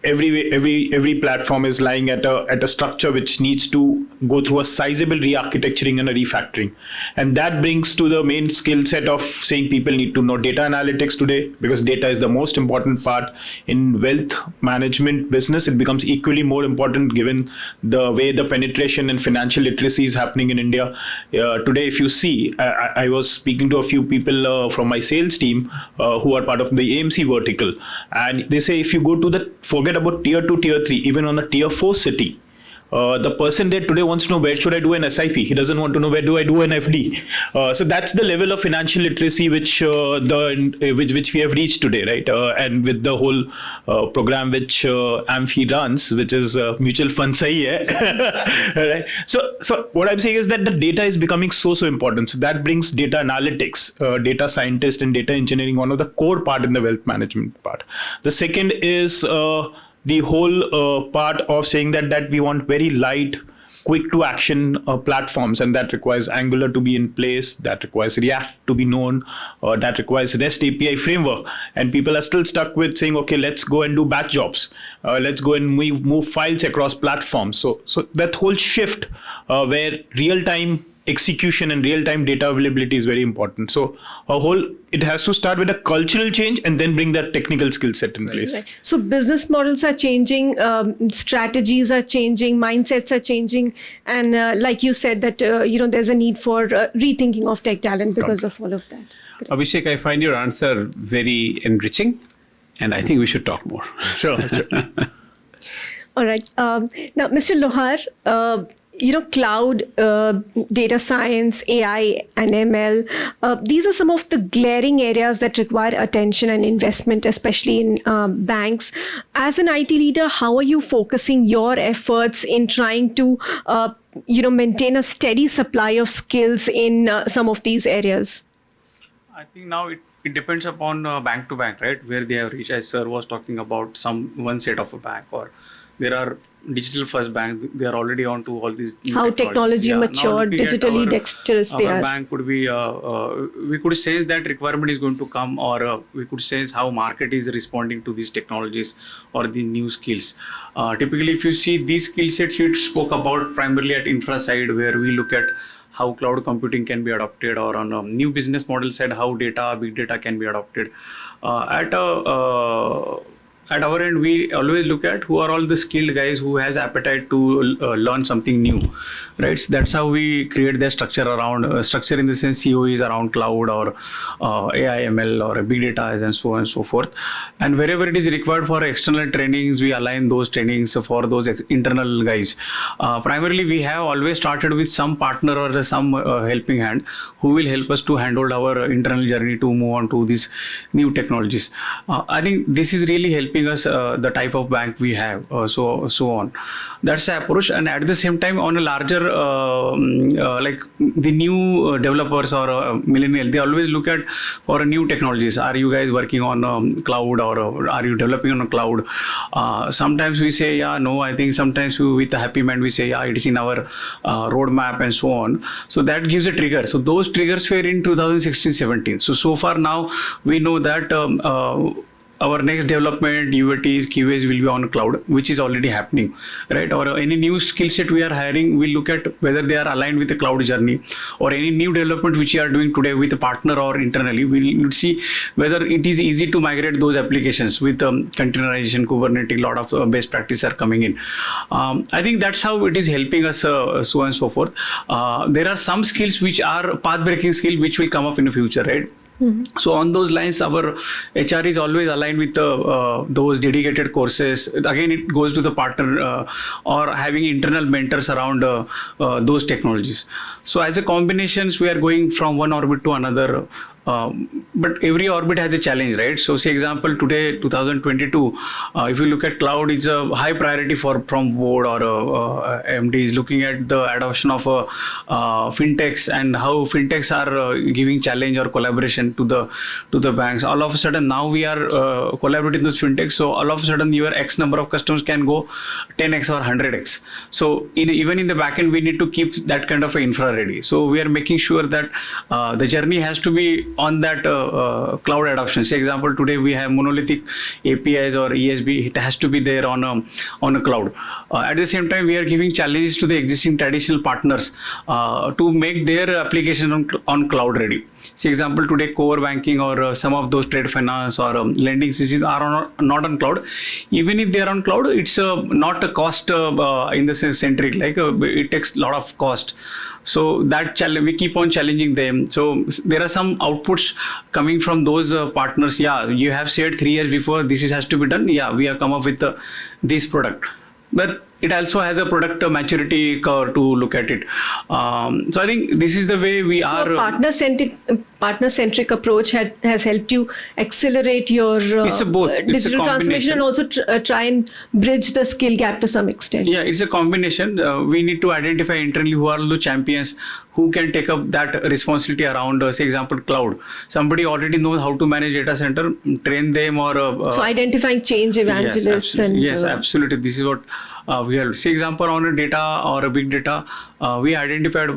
every platform is lying at a structure which needs to go through a sizable re-architecturing and a refactoring, and that brings to the main skill set of saying people need to know data analytics today, because data is the most important part in wealth management business. It becomes equally more important given the way the penetration and financial literacy is happening in India today. If you see, I was speaking to a few people from my sales team who are part of the AMC vertical, and they say if you go to forget about tier 2, tier 3, even on a tier 4 city, the person there today wants to know where should I do an SIP. He doesn't want to know where do I do an FD. So that's the level of financial literacy which we have reached today, right? And with the whole program which Amphi runs, which is mutual fund sahi hai, right? So what I'm saying is that the data is becoming so important. So that brings data analytics, data scientist, and data engineering, one of the core part in the wealth management part. The second is the whole part of saying that we want very light, quick to action platforms, and that requires Angular to be in place, that requires React to be known, that requires REST API framework. And people are still stuck with saying, okay, let's go and do batch jobs. Let's go and move files across platforms. So that whole shift where real-time execution and real-time data availability is very important. So it has to start with a cultural change and then bring that technical skill set in place. Right. So business models are changing, strategies are changing, mindsets are changing, and like you said that there's a need for rethinking of tech talent because of all of that. Correct. Abhishek, I find your answer very enriching, and I think we should talk more. Sure. All right. Now, Mr. Lohar, cloud, data science, AI, and ML, these are some of the glaring areas that require attention and investment, especially in banks. As an IT leader, how are you focusing your efforts in trying to, maintain a steady supply of skills in some of these areas? I think now it depends upon bank to bank, right? Where they have reached. As sir was talking about one set of a bank, or there are digital first banks, they are already on to all these how technology matured, digitally dexterous they are. Our bank could be, we could sense that requirement is going to come, or we could sense how market is responding to these technologies or the new skills. Typically, if you see these skill sets you spoke about primarily at infra side, where we look at how cloud computing can be adopted, or on a new business model side, how big data can be adopted. At our end, we always look at who are all the skilled guys who has appetite to learn something new, right? So that's how we create the structure around, structure in the sense COEs around cloud or AI, ML or big data and so on and so forth. And wherever it is required for external trainings, we align those trainings for those internal guys. Primarily, we have always started with some partner or some helping hand who will help us to handle our internal journey to move on to these new technologies. I think this is really helping us, the type of bank we have, so on. That's the approach. And at the same time, on a larger, like the new developers or millennial, they always look at for new technologies. Are you guys working on cloud, or are you developing on a cloud? Sometimes we say, yeah, no. I think sometimes with a happy mind, we say, yeah, it is in our roadmap and so on. So that gives a trigger. So those triggers were in 2016-17. So far now, we know that our next development, UATs, QAs will be on cloud, which is already happening, right? Or any new skill set we are hiring, we look at whether they are aligned with the cloud journey, or any new development which we are doing today with a partner or internally. We'll see whether it is easy to migrate those applications with containerization, Kubernetes, a lot of best practices are coming in. I think that's how it is helping us, so on and so forth. There are some skills which are path-breaking skills which will come up in the future, right? Mm-hmm. So on those lines, our HR is always aligned with those dedicated courses. Again, it goes to the partner or having internal mentors around those technologies. So as a combinations, we are going from one orbit to another. But every orbit has a challenge, right? So say example, today, 2022, if you look at cloud, it's a high priority from board or MD is looking at the adoption of fintechs and how fintechs are giving challenge or collaboration to the banks. All of a sudden, now we are collaborating with fintechs. So all of a sudden, your X number of customers can go 10x or 100x. So even in the backend, we need to keep that kind of infra ready. So we are making sure that the journey has to be on that cloud adoption. Say example, today we have monolithic APIs or ESB. It has to be there on a cloud. At the same time, we are giving challenges to the existing traditional partners to make their application on cloud ready. See example, today core banking or some of those trade finance or lending systems are not on cloud. Even if they are on cloud, it's not a cost in the sense centric, like it takes a lot of cost. So that challenge, we keep on challenging them. So there are some outputs coming from those partners. Yeah, you have said 3 years before this has to be done. Yeah, we have come up with this product. But it also has a product maturity curve to look at it. So I think this is the way we are. So a partner-centric approach has helped you accelerate your digital transformation and also try and bridge the skill gap to some extent. Yeah, it's a combination. We need to identify internally who are the champions who can take up that responsibility around, say example, cloud. Somebody already knows how to manage data center, train them or... so identifying change evangelists. Yes, absolutely. This is what we have. Say example, on a data or a big data, we identified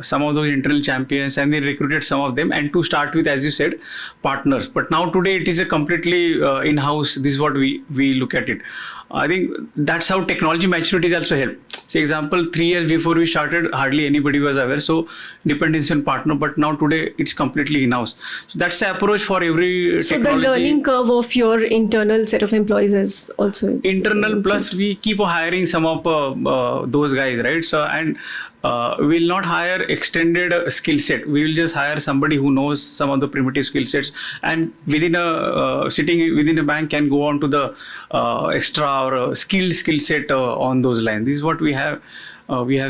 some of those internal champions and they recruited some of them. And to start with, as you said, partners. But now today it is a completely in-house. This is what we look at it. I think that's how technology maturity is also helped. Say example, 3 years before we started, hardly anybody was aware. So dependency on partner, but now today it's completely in-house. So that's the approach for every technology. So the learning curve of your internal set of employees is also internal. Plus we keep hiring some of those guys, right? So and we'll not hire extended skill set. We will just hire somebody who knows some of the primitive skill sets and within sitting within a bank can go on to the extra or skill set on those lines. This is what we have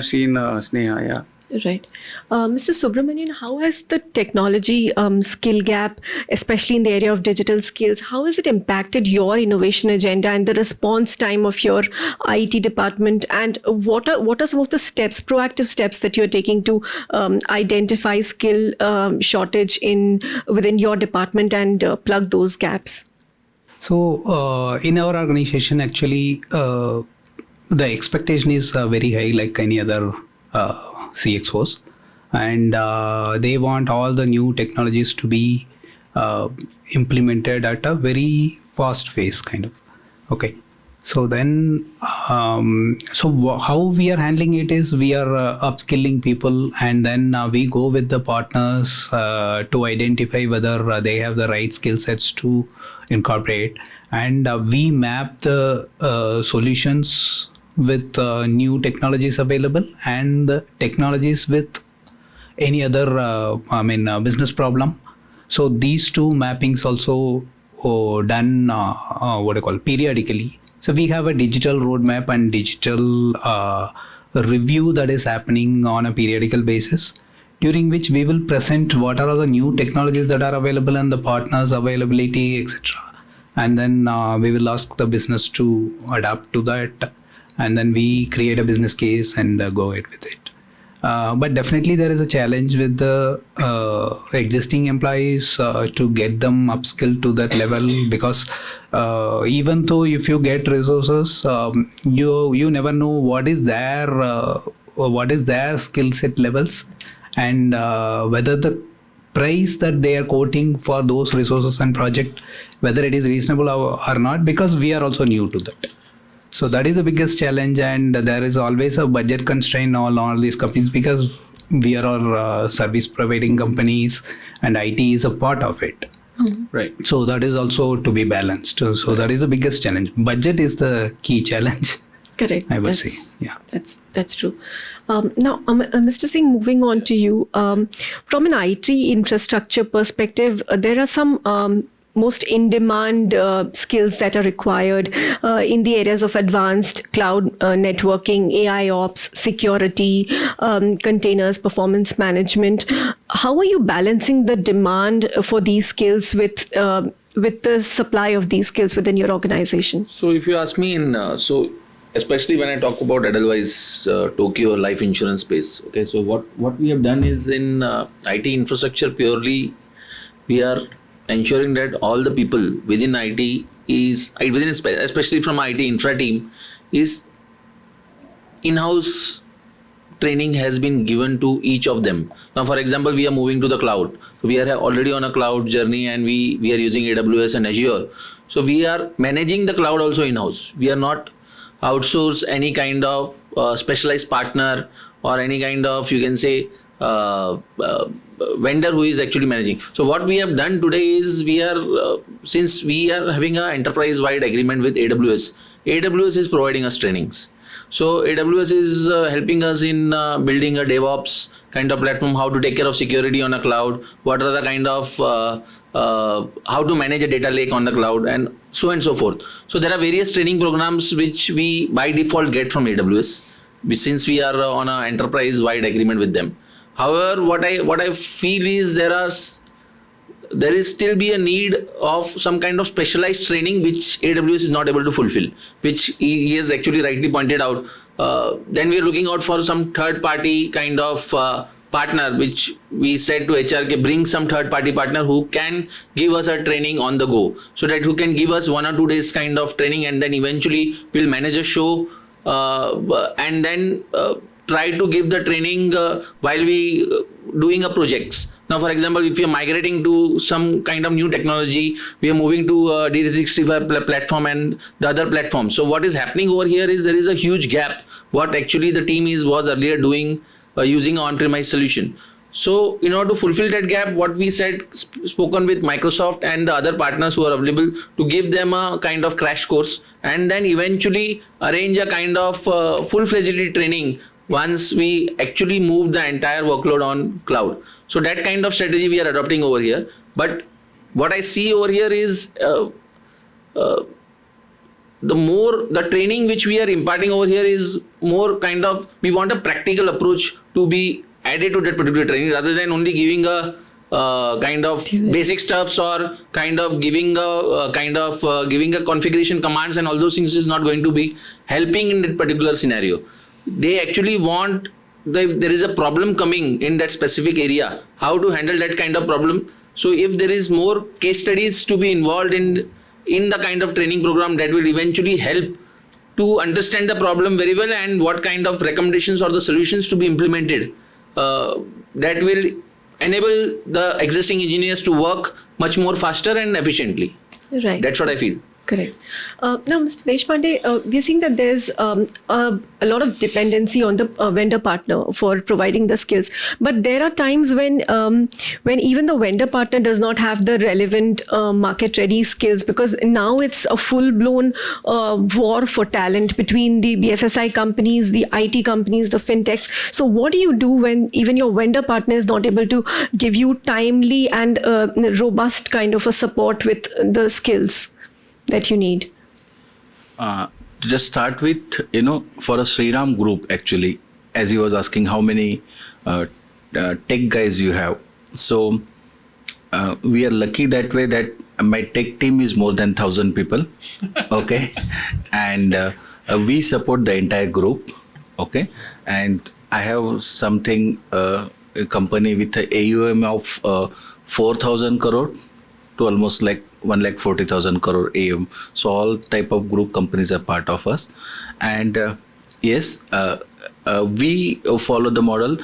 seen, Sneha. Yeah. Right. Mr. Subramanian, how has the technology skill gap, especially in the area of digital skills, how has it impacted your innovation agenda and the response time of your IT department? And what are some of the proactive steps that you're taking to identify skill shortage within your department and plug those gaps? So in our organization, actually, the expectation is very high, like any other CXOs, and they want all the new technologies to be implemented at a very fast pace, kind of. Okay. So then, how we are handling it is we are upskilling people, and then we go with the partners to identify whether they have the right skill sets to incorporate, and we map the solutions with new technologies available and the technologies with any other business problem. So these two mappings also done periodically. So we have a digital roadmap and digital review that is happening on a periodical basis, during which we will present what are the new technologies that are available and the partners availability, etc. And then we will ask the business to adapt to that. And then we create a business case and go ahead with it. But definitely there is a challenge with the existing employees to get them upskilled to that level, because even though if you get resources, you never know what is their skill set levels and whether the price that they are quoting for those resources and project, whether it is reasonable or not, because we are also new to that. So that is the biggest challenge, and there is always a budget constraint on all these companies, because we are all service providing companies and IT is a part of it. Mm-hmm. Right. So that is also to be balanced. So that is the biggest challenge. Budget is the key challenge. Correct. I would say. Yeah. That's true. Now, Mr. Singh, moving on to you. From an IT infrastructure perspective, there are some most in-demand skills that are required in the areas of advanced cloud networking, AI ops, security, containers, performance management. How are you balancing the demand for these skills with the supply of these skills within your organization? So if you ask me, especially when I talk about Edelweiss Tokyo life insurance space, okay, so what we have done is in IT infrastructure purely, we are ensuring that all the people within IT especially from IT infra team, is in-house training has been given to each of them. Now, for example, we are moving to the cloud. We are already on a cloud journey, and we are using AWS and Azure. So we are managing the cloud also in-house. We are not outsource any kind of specialized partner or any kind of, you can say, vendor who is actually managing. So what we have done today is since we are having an enterprise-wide agreement with AWS, AWS is providing us trainings. So AWS is helping us in building a DevOps kind of platform, how to take care of security on a cloud, what are the kind of how to manage a data lake on the cloud, and so forth. So there are various training programs which we by default get from AWS, since we are on an enterprise-wide agreement with them. However, what I feel is there is still be a need of some kind of specialized training which AWS is not able to fulfill, which he has actually rightly pointed out. Then we are looking out for some third party kind of partner, which we said to HR, bring some third party partner who can give us a training on the go, so that who can give us 1 or 2 days kind of training, and then eventually we'll manage a show and then try to give the training while we doing a projects. Now, for example, if you're migrating to some kind of new technology, we are moving to D365 platform and the other platforms. So what is happening over here is there is a huge gap what actually the team was earlier doing using an on-premise solution. So in order to fulfill that gap, what we said, spoken with Microsoft and the other partners who are available, to give them a kind of crash course and then eventually arrange a kind of full-fledged training once we actually move the entire workload on cloud. So that kind of strategy we are adopting over here. But what I see over here is the training which we are imparting over here is more kind of, we want a practical approach to be added to that particular training, rather than only giving a kind of basic stuffs or kind of giving a configuration commands and all those things is not going to be helping in that particular scenario. They actually want, there is a problem coming in that specific area, how to handle that kind of problem. So if there is more case studies to be involved in the kind of training program, that will eventually help to understand the problem very well and what kind of recommendations or the solutions to be implemented, that will enable the existing engineers to work much more faster and efficiently. Right. That's what I feel. Correct. Now, Mr. Deshpande, we are seeing that there's a lot of dependency on the vendor partner for providing the skills. But there are times when even the vendor partner does not have the relevant market-ready skills, because now it's a full-blown war for talent between the BFSI companies, the IT companies, the fintechs. So what do you do when even your vendor partner is not able to give you timely and robust kind of a support with the skills that you need? To just start with, for a Sriram group, actually, as he was asking how many tech guys you have. So we are lucky that way that my tech team is more than 1,000 people. Okay. And we support the entire group. Okay. And I have something, a company with a AUM of 4,000 crore to almost like 1,40,000 crore AUM. So all type of group companies are part of us. And yes, we follow the model.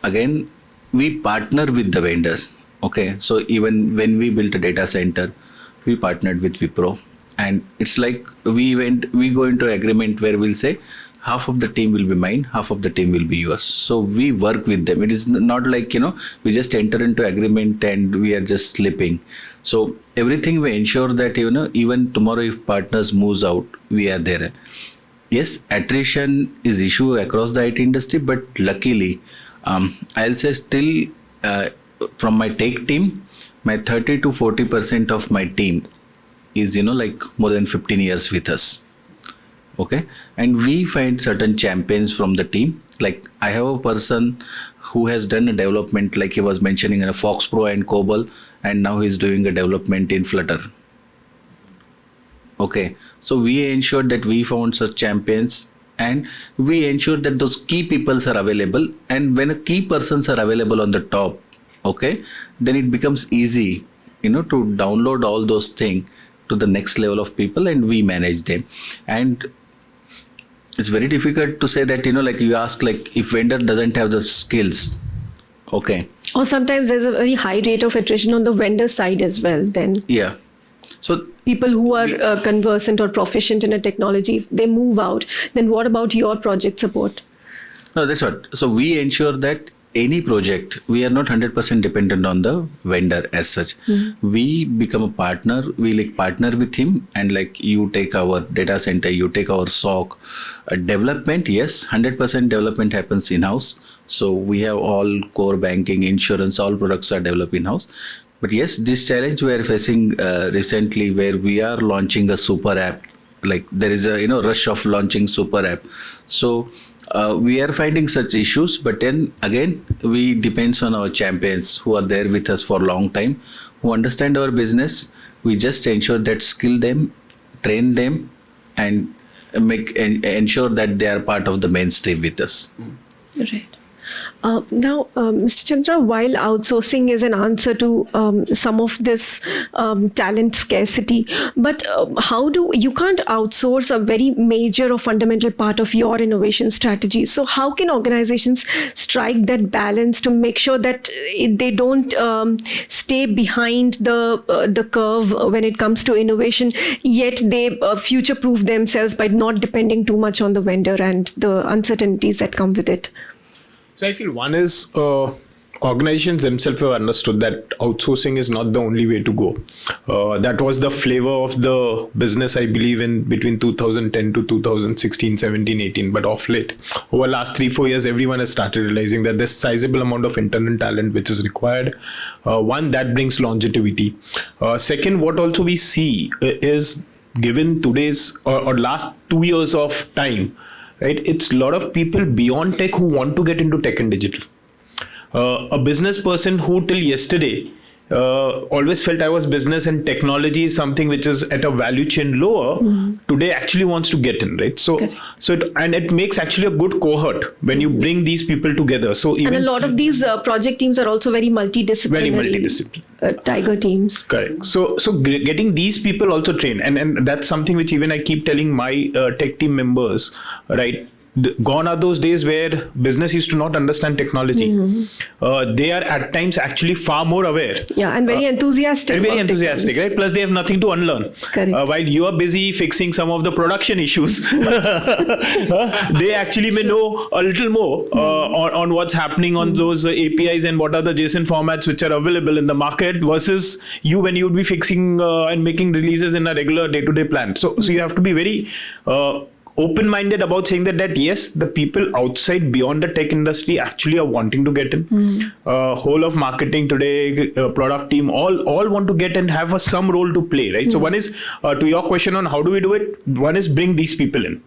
Again, we partner with the vendors. Okay. So even when we built a data center, we partnered with Wipro. And it's like we go into agreement where we'll say, half of the team will be mine, half of the team will be yours. So we work with them. It is not like, we just enter into agreement and we are just slipping. So everything we ensure that, even tomorrow if partners moves out, we are there. Yes, attrition is issue across the IT industry, but luckily, I'll say still from my tech team, my 30 to 40% of my team is, like more than 15 years with us. Okay. And we find certain champions from the team. Like I have a person who has done a development, like he was mentioning, in a Fox Pro and COBOL, and now he's doing a development in Flutter. Okay. So we ensured that we found such champions, and we ensured that those key peoples are available. And when a key persons are available on the top, okay, then it becomes easy, to download all those things to the next level of people, and we manage them. And it's very difficult to say that, like you ask, like if vendor doesn't have the skills, okay. Or sometimes there's a very high rate of attrition on the vendor side as well then. Yeah. So People who are conversant or proficient in a technology, if they move out, then what about your project support? no, that's what. So we ensure that any project, we are not 100% dependent on the vendor as such. We become a partner. We like partner with him, and like you take our data center, you take our SOC. Development, yes, 100% development happens in-house. So we have all core banking, insurance, all products are developed in-house. But yes, this challenge we are facing recently, where we are launching a super app. Like there is a rush of launching super app. So we are finding such issues, but then again, we depends on our champions who are there with us for a long time, who understand our business. We just ensure that skill them, train them, and ensure that they are part of the mainstream with us. Right. Now, Mr. Chandra, while outsourcing is an answer to some of this talent scarcity, but you can't outsource a very major or fundamental part of your innovation strategy. So how can organizations strike that balance to make sure that they don't stay behind the curve when it comes to innovation, yet they future-proof themselves by not depending too much on the vendor and the uncertainties that come with it? So I feel one is organizations themselves have understood that outsourcing is not the only way to go. That was the flavor of the business, I believe, in between 2010 to 2016, 17, 18. But of late, over the last 3-4 years, everyone has started realizing that there's sizable amount of internal talent which is required. One, that brings longevity. Second, what also we see is, given today's or last 2 years of time, right? It's a lot of people beyond tech who want to get into tech and digital. A business person who till yesterday always felt I was business and technology is something which is at a value chain lower, today actually wants to get in, right? So it makes actually a good cohort when you bring these people together. So even, and a lot of these project teams are also very multidisciplinary. Tiger teams. Correct. So getting these people also trained, and that's something which even I keep telling my tech team members, right? Gone are those days where business used to not understand technology. They are at times actually far more aware. Yeah, and very enthusiastic. And very enthusiastic, right? Plus they have nothing to unlearn. Correct. While you are busy fixing some of the production issues, they actually may know a little more on what's happening on those APIs and what are the JSON formats which are available in the market versus you when you would be fixing and making releases in a regular day-to-day plan. So you have to be very open-minded about saying that yes, the people outside beyond the tech industry actually are wanting to get in. Whole of marketing today, product team, all want to get and have some role to play, right? So one is, to your question on how do we do it, one is bring these people in,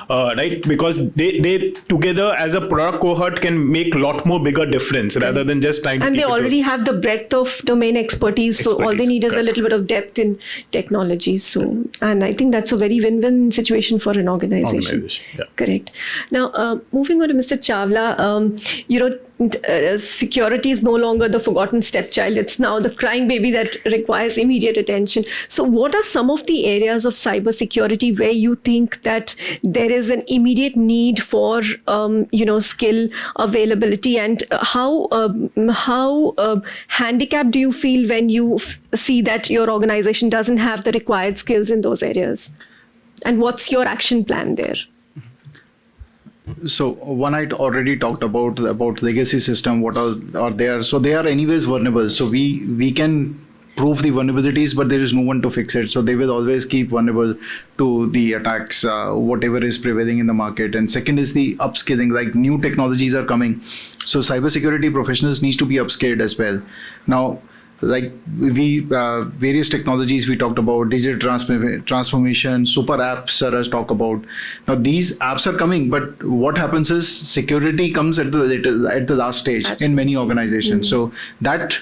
right? Because they together as a product cohort can make a lot more bigger difference rather than just trying to. And they already have the breadth of domain expertise, so all they need is a little bit of depth in technology. So, and I think that's a very win-win situation for an organization. Yeah. Correct. Now, moving on to Mr. Chawla, security is no longer the forgotten stepchild. It's now the crying baby that requires immediate attention. So what are some of the areas of cybersecurity where you think that there is an immediate need for, skill availability, and how handicapped do you feel when you see that your organization doesn't have the required skills in those areas? And what's your action plan there? So one I already talked about legacy system. What are there? So they are anyways vulnerable. So we can prove the vulnerabilities, but there is no one to fix it. So they will always keep vulnerable to the attacks, whatever is prevailing in the market. And second is the upskilling, like new technologies are coming. So cybersecurity professionals need to be upskilled as well. Now, like various technologies we talked about, digital transformation, super apps Sarah talk about. Now these apps are coming, but what happens is security comes at the last stage. Absolutely. In many organizations. So that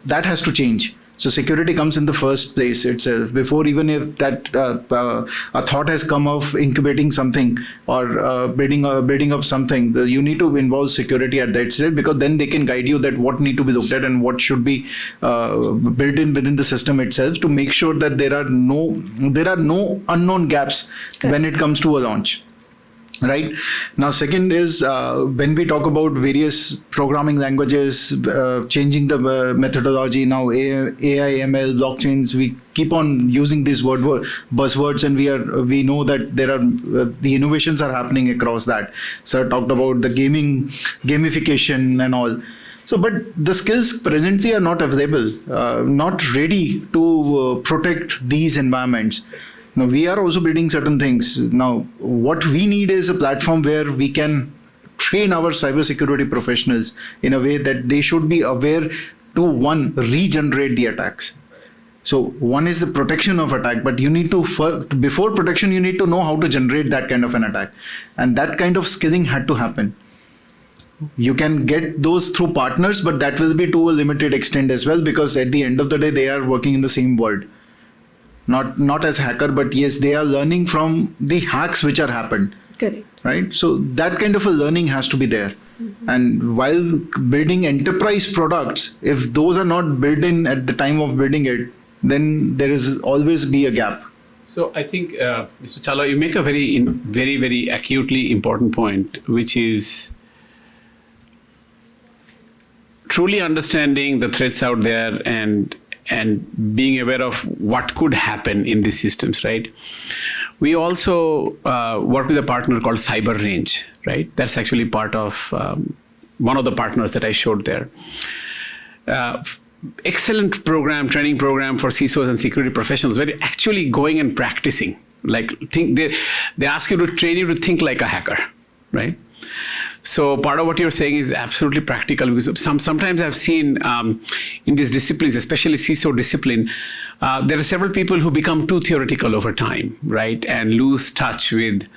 has to change. So security comes in the first place itself, before even if that a thought has come of incubating something or building up something. You need to involve security at that stage, because then they can guide you that what need to be looked at and what should be built in within the system itself to make sure that there are no unknown gaps. Correct. When it comes to a launch. Right. Now, second is when we talk about various programming languages, changing the methodology, now AI, ML, blockchains, we keep on using these buzzwords, and we know that there are the innovations are happening across that. Sir talked about the gamification and all. So, but the skills presently are not available, not ready to protect these environments. Now, we are also building certain things. Now, what we need is a platform where we can train our cybersecurity professionals in a way that they should be aware to, one, regenerate the attacks. So one is the protection of attack, but you need to, before protection, you need to know how to generate that kind of an attack. And that kind of skilling had to happen. You can get those through partners, but that will be to a limited extent as well, because at the end of the day, they are working in the same world. Not as hacker, but yes, they are learning from the hacks which are happened. Correct. Right? So that kind of a learning has to be there. And while building enterprise products, if those are not built in at the time of building it, then there is always be a gap. So I think, Mr. Chalo, you make a very, very acutely important point, which is truly understanding the threats out there and being aware of what could happen in these systems, right? We also work with a partner called Cyber Range, right? That's actually part of one of the partners that I showed there. Excellent training program for CISOs and security professionals, where you're actually going and practicing. Like they ask you to train you to think like a hacker, right? So part of what you're saying is absolutely practical, because sometimes I've seen in these disciplines, especially CISO discipline, there are several people who become too theoretical over time, right? And lose touch with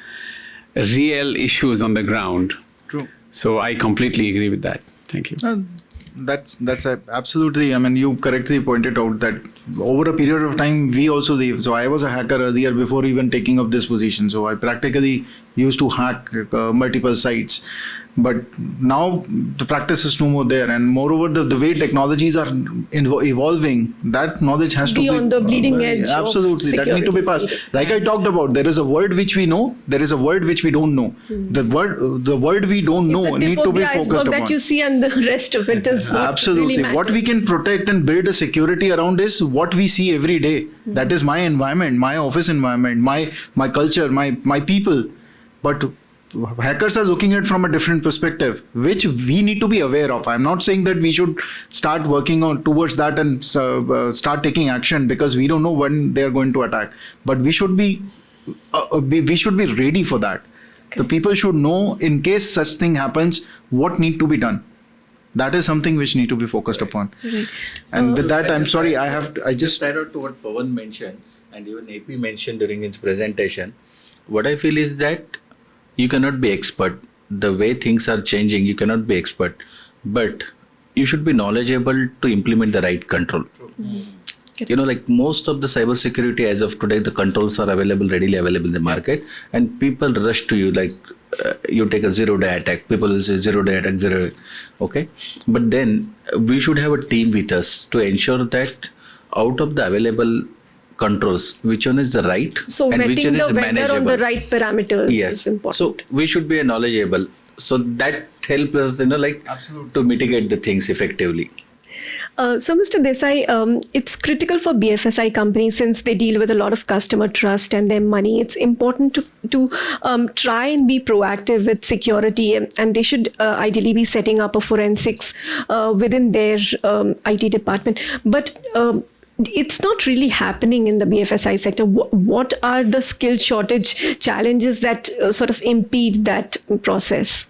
real issues on the ground. True. So I completely agree with that. Thank you. That's absolutely, I mean, you correctly pointed out that over a period of time, we also leave. So I was a hacker earlier before even taking up this position. So I practically used to hack multiple sites. But now the practice is no more there. And moreover, the way technologies are evolving, that knowledge has to be on the bleeding edge. Absolutely. That need to be passed. Like I talked about, there is a word which we know, there is a word which we don't know. The word we don't know need to be focused upon. That you see, and the rest of it is what absolutely really matters. What we can protect and build a security around is what we see every day. That is my environment, my office environment, my culture, my people. But hackers are looking at it from a different perspective, which we need to be aware of. I'm not saying that we should start working on towards that and start taking action, because we don't know when they are going to attack. But we should be ready for that. Okay. The people should know, in case such thing happens, what need to be done. That is something which need to be focused upon. Right. And with that, I'm sorry, I just add out to what Pawan mentioned, and even AP mentioned during his presentation. What I feel is that you cannot be expert. The way things are changing, you cannot be expert. But you should be knowledgeable to implement the right control. You know, like most of the cybersecurity as of today, the controls are readily available in the market, and people rush to you like you take a 0-day attack. People will say 0-day attack, okay. But then we should have a team with us to ensure that out of the available controls, which one is the right and which one is manageable. So vetting the vendor on the right parameters is important. So we should be knowledgeable. So that helps us, absolutely, to mitigate the things effectively. So, Mr. Desai, it's critical for BFSI companies, since they deal with a lot of customer trust and their money. It's important to try and be proactive with security, and they should ideally be setting up a forensics within their IT department. But it's not really happening in the BFSI sector. What are the skill shortage challenges that sort of impede that process?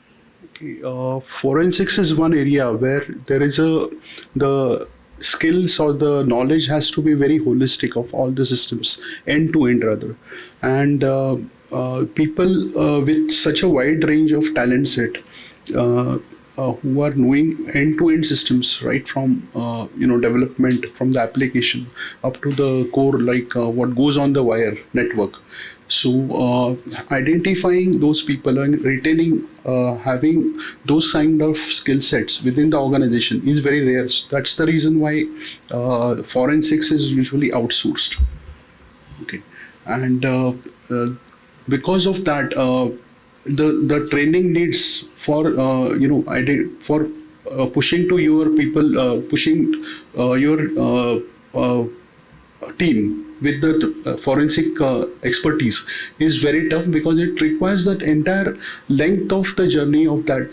Forensics is one area where there is the skills or the knowledge has to be very holistic of all the systems, end to end rather. And people with such a wide range of talent set who are knowing end to end systems, right from development, from the application up to the core, like what goes on the wire network. So identifying those people and retaining, having those kind of skill sets within the organization is very rare. So that's the reason why forensics is usually outsourced. Okay, and because of that, the training needs for pushing to your people, pushing your team with the forensic expertise is very tough, because it requires that entire length of the journey of that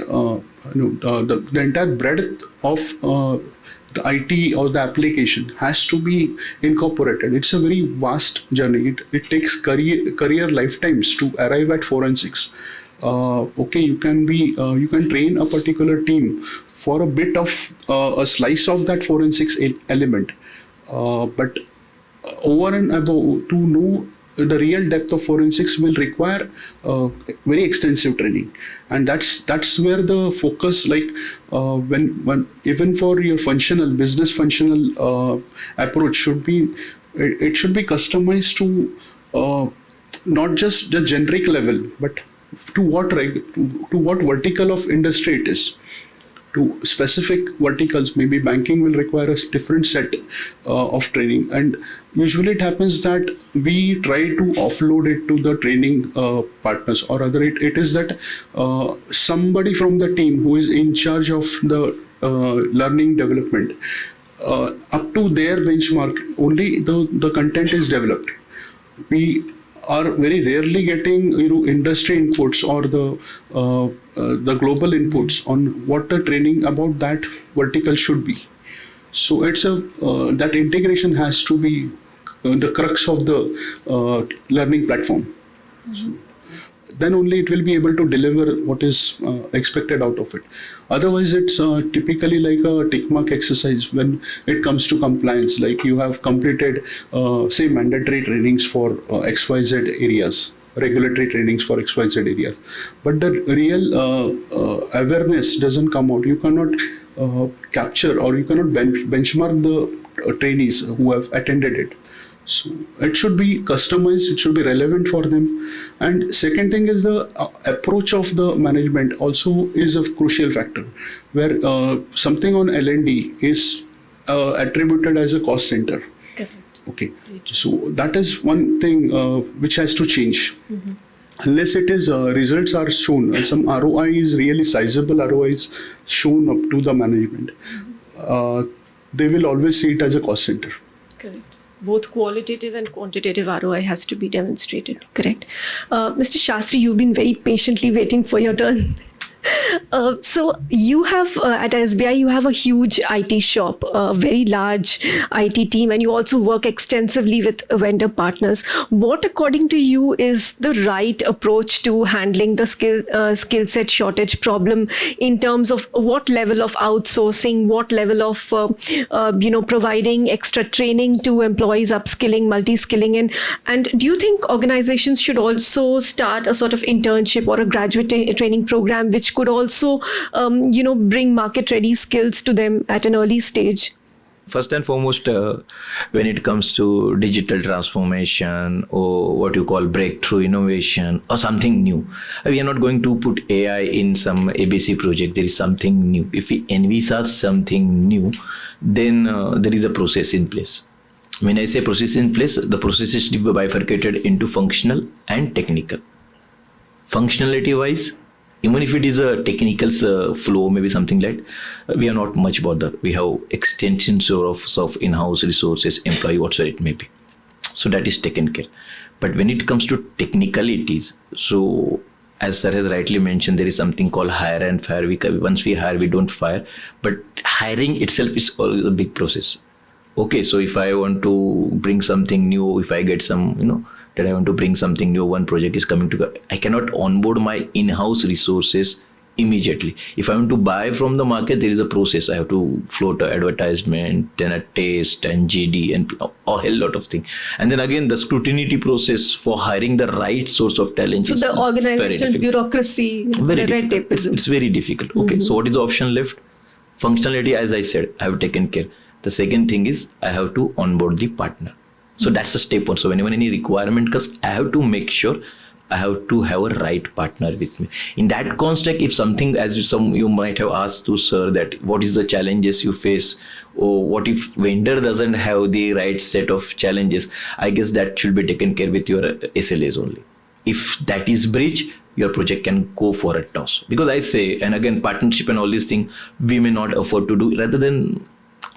the entire breadth of the IT or the application has to be incorporated. It's a very vast journey. It takes career lifetimes to arrive at forensics. You can train a particular team for a bit of a slice of that forensics element, but over and above, to know the real depth of forensics will require very extensive training, and that's where the focus, like when even for your business functional approach should be, it should be customized to not just the generic level, but to what vertical of industry it is. To specific verticals, maybe banking will require a different set of training, and usually it happens that we try to offload it to the training partners, or rather it is that somebody from the team who is in charge of the learning development, up to their benchmark only the content is developed. We are very rarely getting industry inputs or the global inputs on what the training about that vertical should be. So it's that integration has to be the crux of the learning platform. So then only it will be able to deliver what is expected out of it. Otherwise, it's typically like a tick mark exercise when it comes to compliance. Like you have completed, say, mandatory trainings for XYZ areas, regulatory trainings for XYZ areas, but the real awareness doesn't come out. You cannot capture, or you cannot benchmark the trainees who have attended it. So it should be customized, it should be relevant for them. And second thing is the approach of the management also is a crucial factor, where something on L&D is attributed as a cost center. Correct. Okay, so that is one thing which has to change. Mm-hmm. Unless it is results are shown, some ROI is really sizable ROI is shown up to the management, they will always see it as a cost center. Correct. Both qualitative and quantitative ROI has to be demonstrated. Correct. Mr. Shastri, you've been very patiently waiting for your turn. So you have at SBI, you have a huge IT shop, a very large IT team, and you also work extensively with vendor partners. What, according to you, is the right approach to handling the skill set shortage problem in terms of what level of outsourcing, what level of providing extra training to employees, upskilling, multi-skilling, and do you think organizations should also start a sort of internship or a graduate training program which could also bring market ready skills to them at an early stage? First and foremost, when it comes to digital transformation or what you call breakthrough innovation or something new, we are not going to put AI in some ABC project. There is something new. If we envisage something new, then there is a process in place. When I say process in place, the process is bifurcated into functional and technical. Functionality wise, even if it is a technical flow, maybe something like, we are not much bothered. We have extensions of in-house resources, employee, whatsoever it may be. So that is taken care. But when it comes to technicalities, so as sir has rightly mentioned, there is something called hire and fire. Once we hire, we don't fire. But hiring itself is always a big process. Okay, so if I want to bring something new, if I get some, that I want to bring something new, one project is coming together, I cannot onboard my in-house resources immediately. If I want to buy from the market, there is a process. I have to float an advertisement, then a test and GD and a hell lot of things. And then again, the scrutiny process for hiring the right source of talent. So the organizational bureaucracy, the red tape. It's very difficult. Okay, Mm-hmm. so what is the option left? Functionality, as I said, I have taken care. The second thing is I have to onboard the partner. So that's a step one. So whenever any requirement comes, I have to make sure I have to have a right partner with me. In that context, if something, as you might have asked to sir, that what is the challenges you face, or what if vendor doesn't have the right set of challenges, I guess that should be taken care with your SLAs only. If that is breach, your project can go for a toss. Because I say, and again, partnership and all these things, we may not afford to do, rather than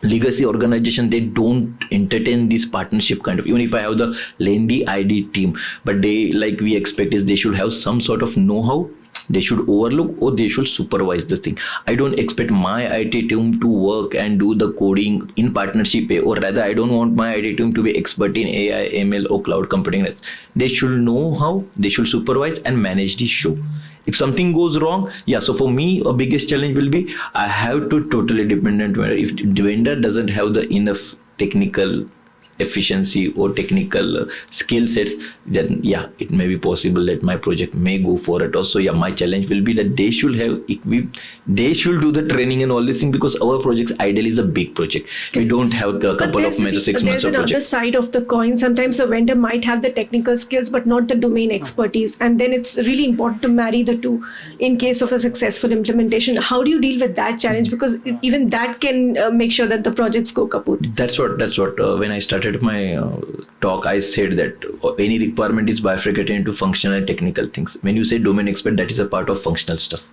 legacy organization, they don't entertain this partnership kind of, even if I have the lengthy ID team, but they, like we expect is they should have some sort of know-how, they should overlook or they should supervise this thing. I don't expect my IT team to work and do the coding in partnership, or rather I don't want my IT team to be expert in AI, ML or cloud computing. They should know how, they should supervise and manage the show. If something goes wrong, so for me, a biggest challenge will be I have to totally dependent vendor. If the vendor doesn't have the enough technical efficiency or technical skill sets, then it may be possible that my project may go for it. Also, my challenge will be that they should have they should do the training and all this thing, because our projects ideally is a big project. We don't have a couple of months or 6 months of project. There's another side of the coin. Sometimes a vendor might have the technical skills but not the domain expertise, and then it's really important to marry the two in case of a successful implementation. How do you deal with that challenge? Because even that can make sure that the projects go kaput. That's what when I started my talk, I said that any requirement is bifurcated into functional and technical things. When you say domain expert, that is a part of functional stuff.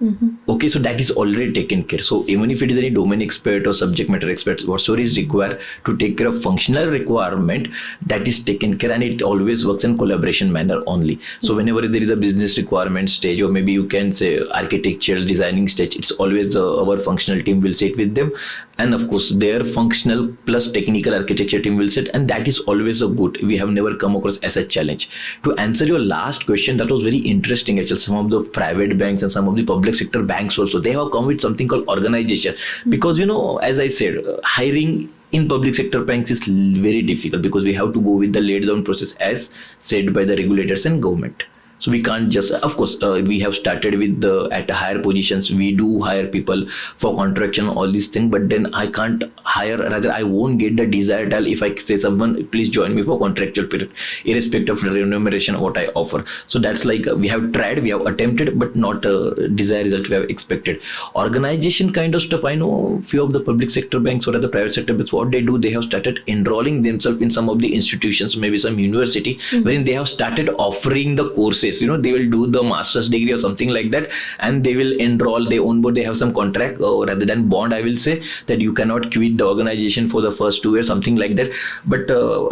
Okay, so that is already taken care. So even if it is any domain expert or subject matter expert, whatsoever is required to take care of functional requirement, that is taken care, and it always works in collaboration manner only. So whenever there is a business requirement stage, or maybe you can say architecture designing stage, it's always our functional team will sit with them, and of course their functional plus technical architecture team will sit, and that is always a good. We have never come across as a challenge. To answer your last question, that was very interesting actually. Some of the private banks and some of the public sector banks also, they have come with something called organization, because as I said, hiring in public sector banks is very difficult, because we have to go with the laid down process as said by the regulators and government. So we can't just, of course, we have started with at higher positions, we do hire people for contraction, all these things, but then I can't hire, rather I won't get the desired tal if I say someone, please join me for contractual period, irrespective of the remuneration what I offer. So that's like, we have tried, we have attempted, but not a desired result we have expected. Organization kind of stuff, I know few of the public sector banks or the private sector banks, what they do, they have started enrolling themselves in some of the institutions, maybe some university, wherein they have started offering the courses. They will do the master's degree or something like that, and they will enroll, they onboard, they have some contract, or rather than bond, I will say that you cannot quit the organization for the first 2 years, something like that. But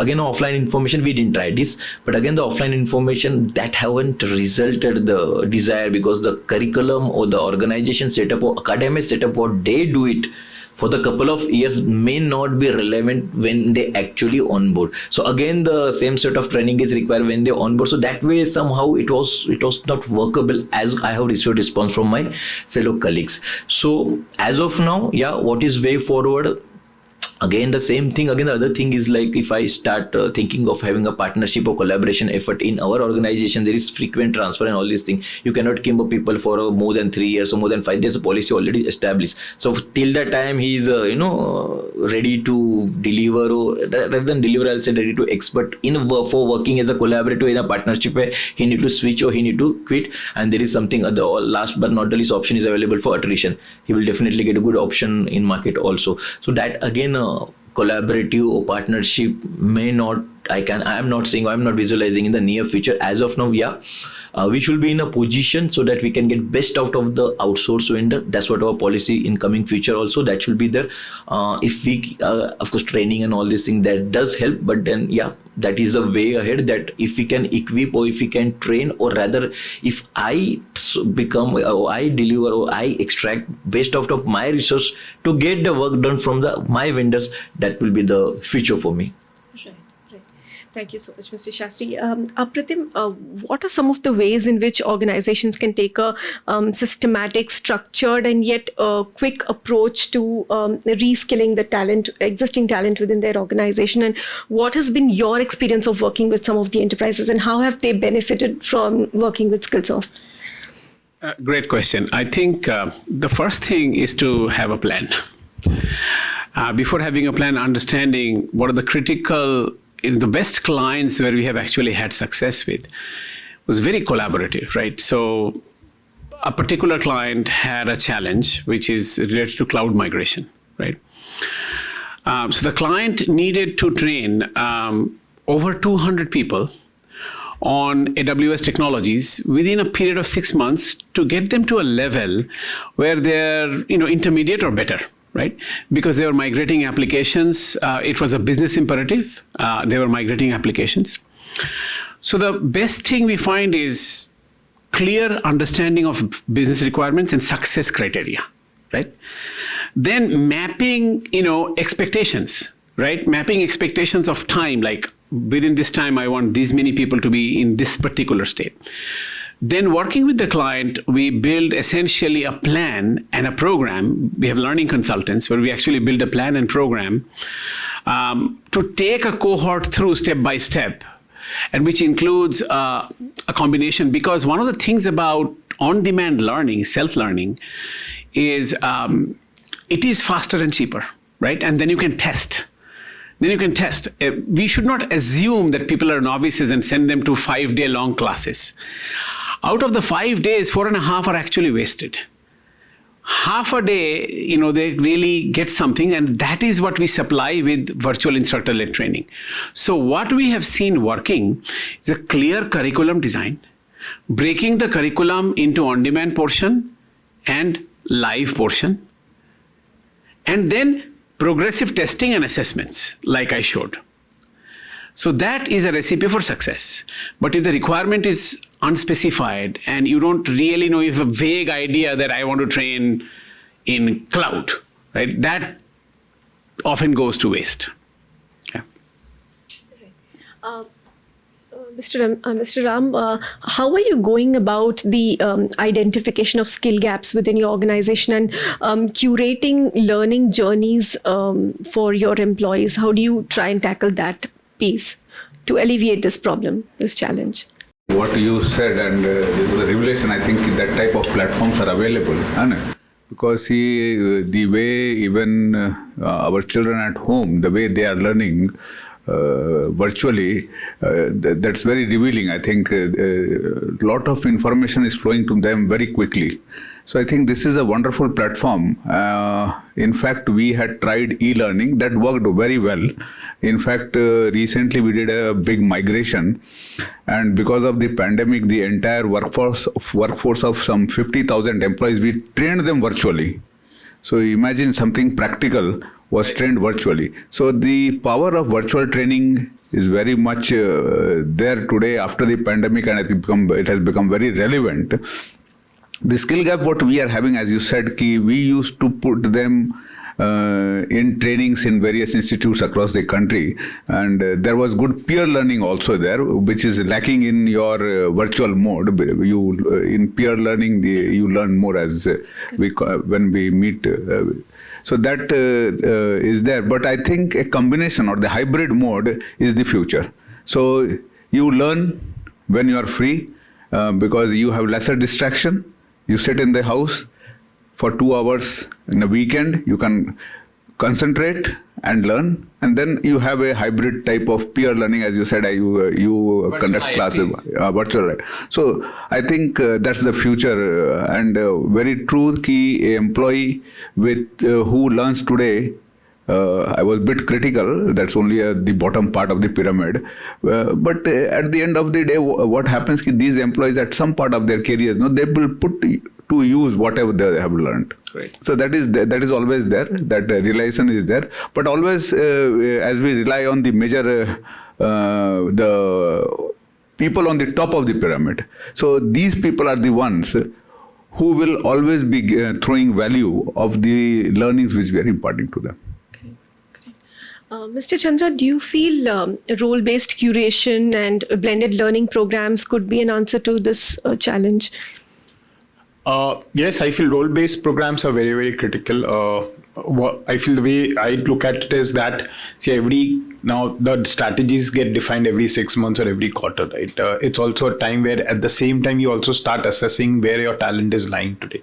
again, offline information, we didn't try this, but again, the offline information that haven't resulted the desire, because the curriculum or the organization setup or academic setup, what they do it for the couple of years may not be relevant when they actually onboard. So again, the same sort of training is required when they onboard. So that way, somehow it was not workable, as I have received response from my fellow colleagues. So as of now, what is way forward? Again, the same thing. Again, the other thing is like, if I start thinking of having a partnership or collaboration effort in our organization, there is frequent transfer and all these things. You cannot keep up people for more than 3 years or more than 5 years. A policy already established. So till that time, he is ready to deliver, or rather than deliver, I'll say ready to expert for working as a collaborator in a partnership where he need to switch or he need to quit. And there is something last but not the least option is available for attrition. He will definitely get a good option in market also. So that again, collaborative or partnership may not, I am not visualizing in the near future. As of now, we should be in a position so that we can get best out of the outsourced vendor. That's what our policy in coming future also, that should be there. If we, of course, training and all these things, that does help, but then that is a way ahead, that if we can equip or if we can train, or rather if I become, or I deliver, or I extract best out of my resource to get the work done from my vendors, that will be the future for me. Thank you so much, Mr. Shastri. Apratim, what are some of the ways in which organizations can take a systematic, structured, and yet quick approach to reskilling the existing talent within their organization? And what has been your experience of working with some of the enterprises, and how have they benefited from working with Skillsof? Great question. I think the first thing is to have a plan. Before having a plan, understanding what are the critical, the best clients where we have actually had success with was very collaborative, right? So a particular client had a challenge which is related to cloud migration, right? So the client needed to train over 200 people on AWS technologies within a period of 6 months to get them to a level where they're intermediate or better, right? Because they were migrating applications. It was a business imperative. They were migrating applications. So the best thing we find is clear understanding of business requirements and success criteria, right? Then mapping, expectations, right? Mapping expectations of time, like within this time, I want these many people to be in this particular state. Then working with the client, we build essentially a plan and a program. We have learning consultants where we actually build a plan and program to take a cohort through step by step, and which includes a combination, because one of the things about on-demand learning, self-learning, is it is faster and cheaper, right? And then you can test. We should not assume that people are novices and send them to 5-day long classes. Out of the 5 days, 4.5 are actually wasted. Half a day, they really get something, and that is what we supply with virtual instructor-led training. So what we have seen working is a clear curriculum design, breaking the curriculum into on-demand portion and live portion, and then progressive testing and assessments, like I showed. So that is a recipe for success. But if the requirement is unspecified and you don't really know, you have a vague idea that I want to train in cloud, right? That often goes to waste. Okay. Mr. Ram, how are you going about the identification of skill gaps within your organization and curating learning journeys for your employees? How do you try and tackle that piece to alleviate this problem, this challenge? What you said, and this was a revelation, I think that type of platforms are available. Because the way even our children at home, the way they are learning virtually, that's very revealing. I think a lot of information is flowing to them very quickly. So I think this is a wonderful platform. In fact, we had tried e-learning that worked very well. In fact, recently we did a big migration, and because of the pandemic, the entire workforce of some 50,000 employees, we trained them virtually. So imagine something practical was trained virtually. So the power of virtual training is very much there today after the pandemic, and it has become very relevant. The skill gap, what we are having, as you said, we used to put them in trainings in various institutes across the country, and there was good peer learning also there, which is lacking in your virtual mode. In peer learning, you learn more as when we meet. So that is there, but I think a combination or the hybrid mode is the future. So you learn when you are free because you have lesser distraction. You sit in the house for 2 hours in a weekend, you can concentrate and learn, and then you have a hybrid type of peer learning, as you said, you conduct classes, virtual. So I think that's the future, and very true key employee who learns today. I was a bit critical, that's only the bottom part of the pyramid. But at the end of the day, what happens is these employees at some part of their careers, they will put to use whatever they have learned. Great. So that is always there, that relation is there. But always, as we rely on the major, the people on the top of the pyramid. So these people are the ones who will always be throwing value of the learnings which we are imparting to them. Mr. Chandra, do you feel role-based curation and blended learning programs could be an answer to this challenge? Yes, I feel role-based programs are very, very critical. I feel the way I look at it is that, now the strategies get defined every 6 months or every quarter, right? It's also a time where at the same time you also start assessing where your talent is lying today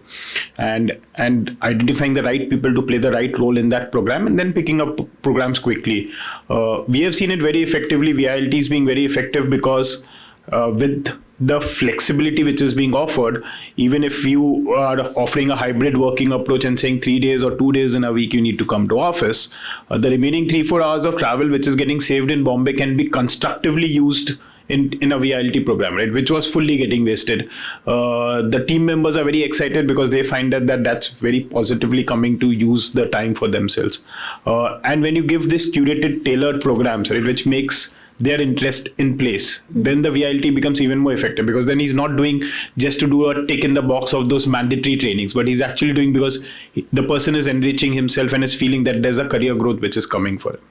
and identifying the right people to play the right role in that program and then picking up programs quickly. We have seen it very effectively, VILTs being very effective because with the flexibility which is being offered, even if you are offering a hybrid working approach and saying 3 days or 2 days in a week you need to come to office, the remaining 3-4 hours of travel which is getting saved in Bombay can be constructively used in a VILT program, right, which was fully getting wasted. The team members are very excited because they find that that's very positively coming to use the time for themselves. And when you give this curated, tailored programs, right, which makes their interest in place, then the VILT becomes even more effective, because then he's not doing just to do a tick in the box of those mandatory trainings, but he's actually doing because the person is enriching himself and is feeling that there's a career growth which is coming for him.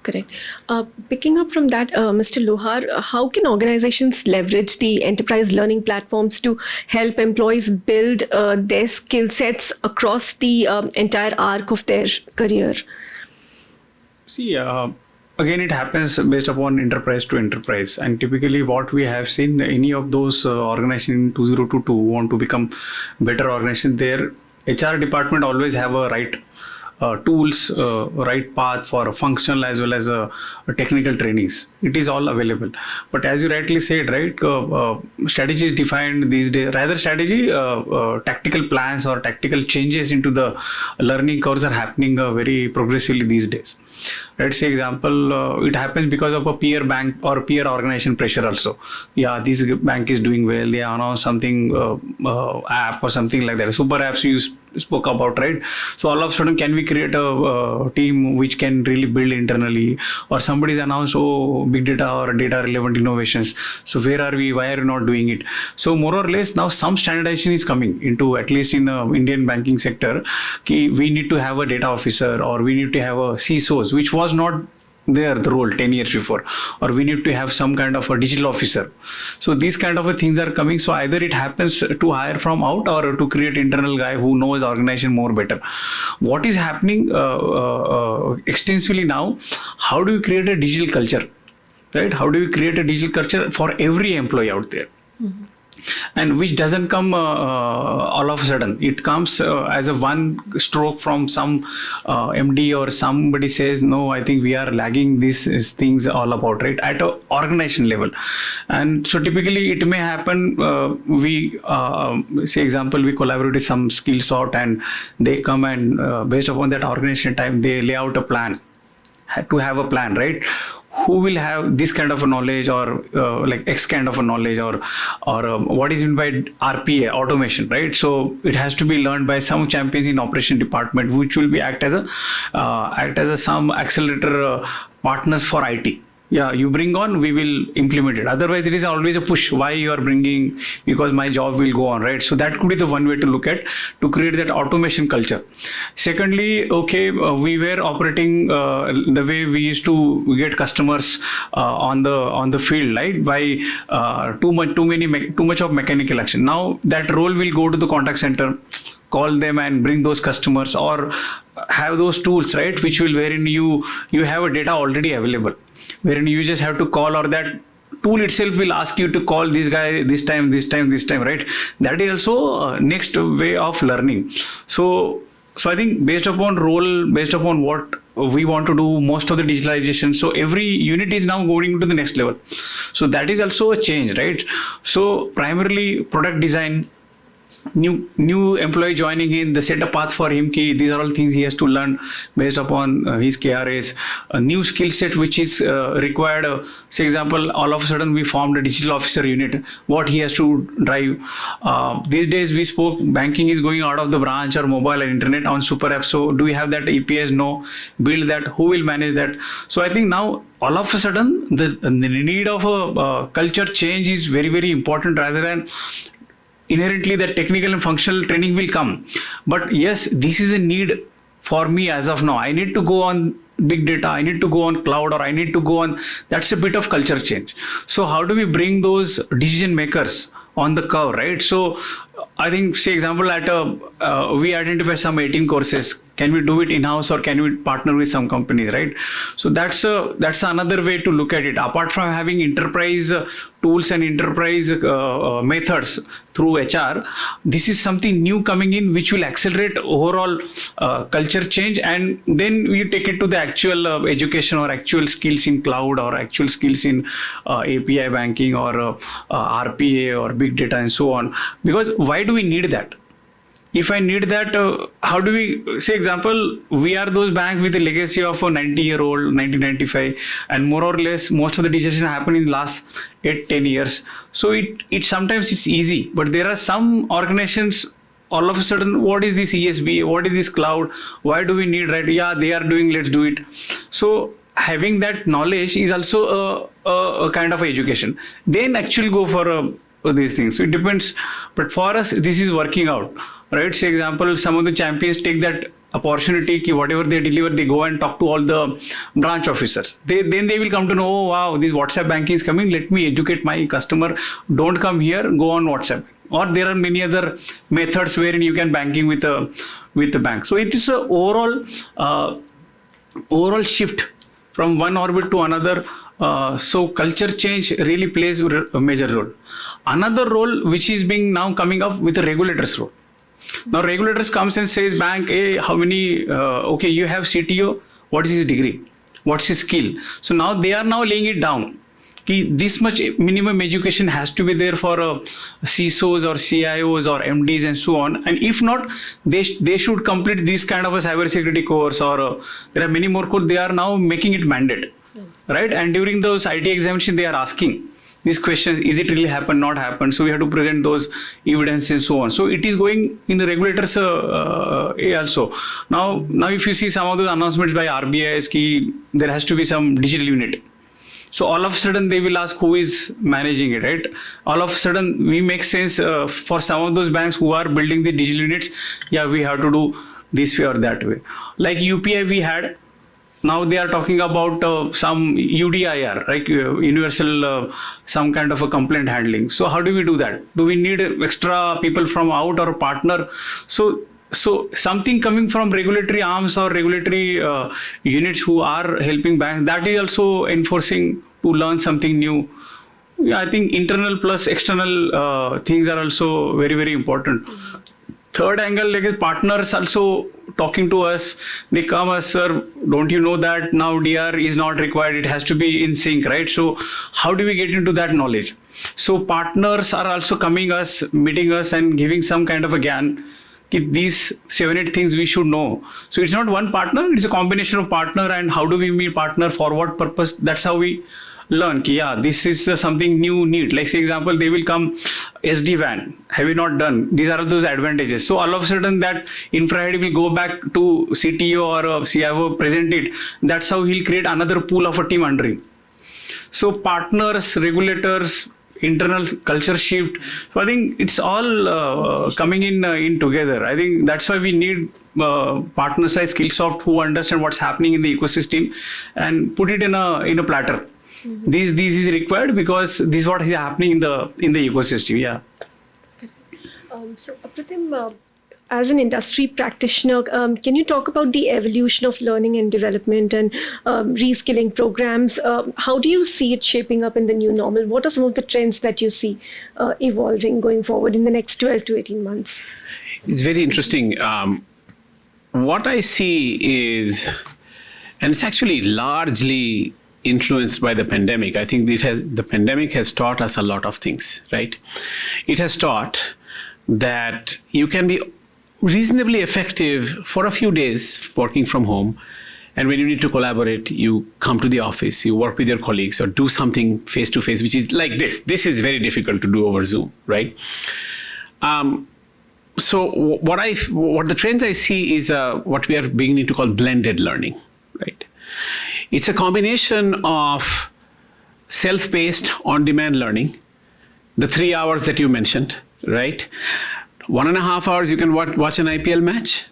Correct. Picking up from that, Mr. Lohar, how can organizations leverage the enterprise learning platforms to help employees build their skill sets across the entire arc of their career? See, again, it happens based upon enterprise to enterprise. And typically what we have seen, any of those organizations in 2022 want to become better organization, their HR department always have a right tools, right path for functional as well as technical trainings. It is all available. But as you rightly said, right, strategy is defined these days. Rather strategy, tactical plans or tactical changes into the learning curves are happening very progressively these days. Let's say example, it happens because of a peer bank or peer organization pressure also. Yeah, this bank is doing well. They announced something app or something like that. Super apps you spoke about, right? So all of a sudden, can we create a team which can really build internally? Or somebody's announced, oh, big data or data relevant innovations. So where are we? Why are we not doing it? So more or less now some standardization is coming into, at least in the Indian banking sector. We need to have a data officer, or we need to have a CISOs, which was not there the role 10 years before, or we need to have some kind of a digital officer. So these kind of things are coming. So either it happens to hire from out or to create internal guy who knows organization more better. What is happening extensively now, how do you create a digital culture, right? How do you create a digital culture for every employee out there? Mm-hmm. And which doesn't come all of a sudden. It comes as a one stroke from some MD or somebody says, no, I think we are lagging these things all about, right, at an organization level. And so typically it may happen, we say example, we collaborate with some Skillsoft and they come and based upon that organization time, they lay out a plan, to have a plan, right? Who will have this kind of a knowledge, or like X kind of a knowledge, or what is meant by RPA, automation, right? So it has to be learned by some champions in operation department, which will be act as a some accelerator partners for IT. Yeah, you bring on, we will implement it. Otherwise, it is always a push. Why you are bringing? Because my job will go on, right? So that could be the one way to look at, to create that automation culture. Secondly, okay, we were operating the way we used to get customers on the field, right? By too much of mechanical action. Now that role will go to the contact center, call them and bring those customers, or have those tools, right? Which will, wherein you have a data already available, wherein you just have to call, or that tool itself will ask you to call this guy this time, right? That is also next way of learning. So I think based upon role, based upon what we want to do, most of the digitalization. So every unit is now going to the next level. So that is also a change, right? So primarily product design, new employee joining in, the set a path for him, these are all things he has to learn based upon his KRAs, a new skill set which is required. Say example, all of a sudden we formed a digital officer unit, what he has to drive. These days we spoke, banking is going out of the branch or mobile and internet on super app. So do we have that APIs? No. Build that, who will manage that? So I think now all of a sudden the need of a culture change is very, very important, rather than inherently that technical and functional training will come. But yes, this is a need for me as of now. I need to go on big data, I need to go on cloud, or I need to go on, that's a bit of culture change. So how do we bring those decision makers on the curve, right? So I think, say example, we identify some 18 courses. Can we do it in-house, or can we partner with some companies, right? So that's another way to look at it. Apart from having enterprise tools and enterprise methods through HR, this is something new coming in which will accelerate overall culture change, and then we take it to the actual education or actual skills in cloud, or actual skills in API banking, or RPA or big data and so on. Because why do we need that? if I need that, how do we, say example, we are those banks with a legacy of a 90-year-old, 1995, and more or less most of the decisions happen in the last 8-10 years. So it sometimes it's easy, but there are some organizations all of a sudden, what is this ESB? What is this cloud? Why do we need, right? Yeah, they are doing, let's do it. So having that knowledge is also a kind of education. Then actually go for these things. So it depends. But for us, this is working out, right? Say example, some of the champions take that opportunity, whatever they deliver, they go and talk to all the branch officers. Then they will come to know, oh wow, this WhatsApp banking is coming. Let me educate my customer. Don't come here, go on WhatsApp. Or there are many other methods wherein you can banking with the bank. So it is a overall shift from one orbit to another. So culture change really plays a major role. Another role which is being now coming up with the regulators role. Now regulators comes and says, bank, hey, how many, okay, you have CTO, what is his degree? What's his skill? So now they are now laying it down. This much minimum education has to be there for CISOs or CIOs or MDs and so on. And if not, they should complete this kind of a cybersecurity course, or there are many more courses. They are now making it mandate, right? And during those IT examination, they are asking these questions: is it really happened, not happened? So we have to present those evidence and so on. So it is going in the regulators also. Now if you see some of those announcements by RBI, there has to be some digital unit. So all of a sudden they will ask who is managing it, right? All of a sudden we make sense for some of those banks who are building the digital units. Yeah, we have to do this way or that way. Like UPI we had. Now they are talking about some UDIR, right? Universal, some kind of a complaint handling. So how do we do that? Do we need extra people from out or a partner? So something coming from regulatory arms or regulatory units who are helping banks, that is also enforcing to learn something new. Yeah, I think internal plus external things are also very, very important. Third angle, like partners also talking to us. They come as, sir, don't you know that now DR is not required, it has to be in sync, right? So how do we get into that knowledge? So partners are also coming us, meeting us and giving some kind of a GAN. These 7-8 things we should know. So it's not one partner, it's a combination of partner, and how do we meet partner, for what purpose? That's how we learn. Yeah, this is something new need. Like say example, they will come SD-WAN. Have you not done? These are those advantages. So all of a sudden that infra head will go back to CTO or CIO, present it. That's how he'll create another pool of a team under him. So partners, regulators, internal culture shift. So I think it's all coming in together. I think that's why we need partners like Skillsoft who understand what's happening in the ecosystem and put it in a platter. Mm-hmm. This is required because this is what is happening in the ecosystem. Yeah. So Apratim, as an industry practitioner, can you talk about the evolution of learning and development and reskilling programs? How do you see it shaping up in the new normal? What are some of the trends that you see evolving going forward in the next 12 to 18 months? It's very interesting. What I see is, and it's actually largely influenced by the pandemic. I think the pandemic has taught us a lot of things, right? It has taught that you can be reasonably effective for a few days working from home. And when you need to collaborate, you come to the office, you work with your colleagues or do something face to face, which is like this. This is very difficult to do over Zoom, right? So what the trends I see is what we are beginning to call blended learning, right? It's a combination of self-paced, on-demand learning, the 3 hours that you mentioned, right? 1.5 hours you can watch an IPL match,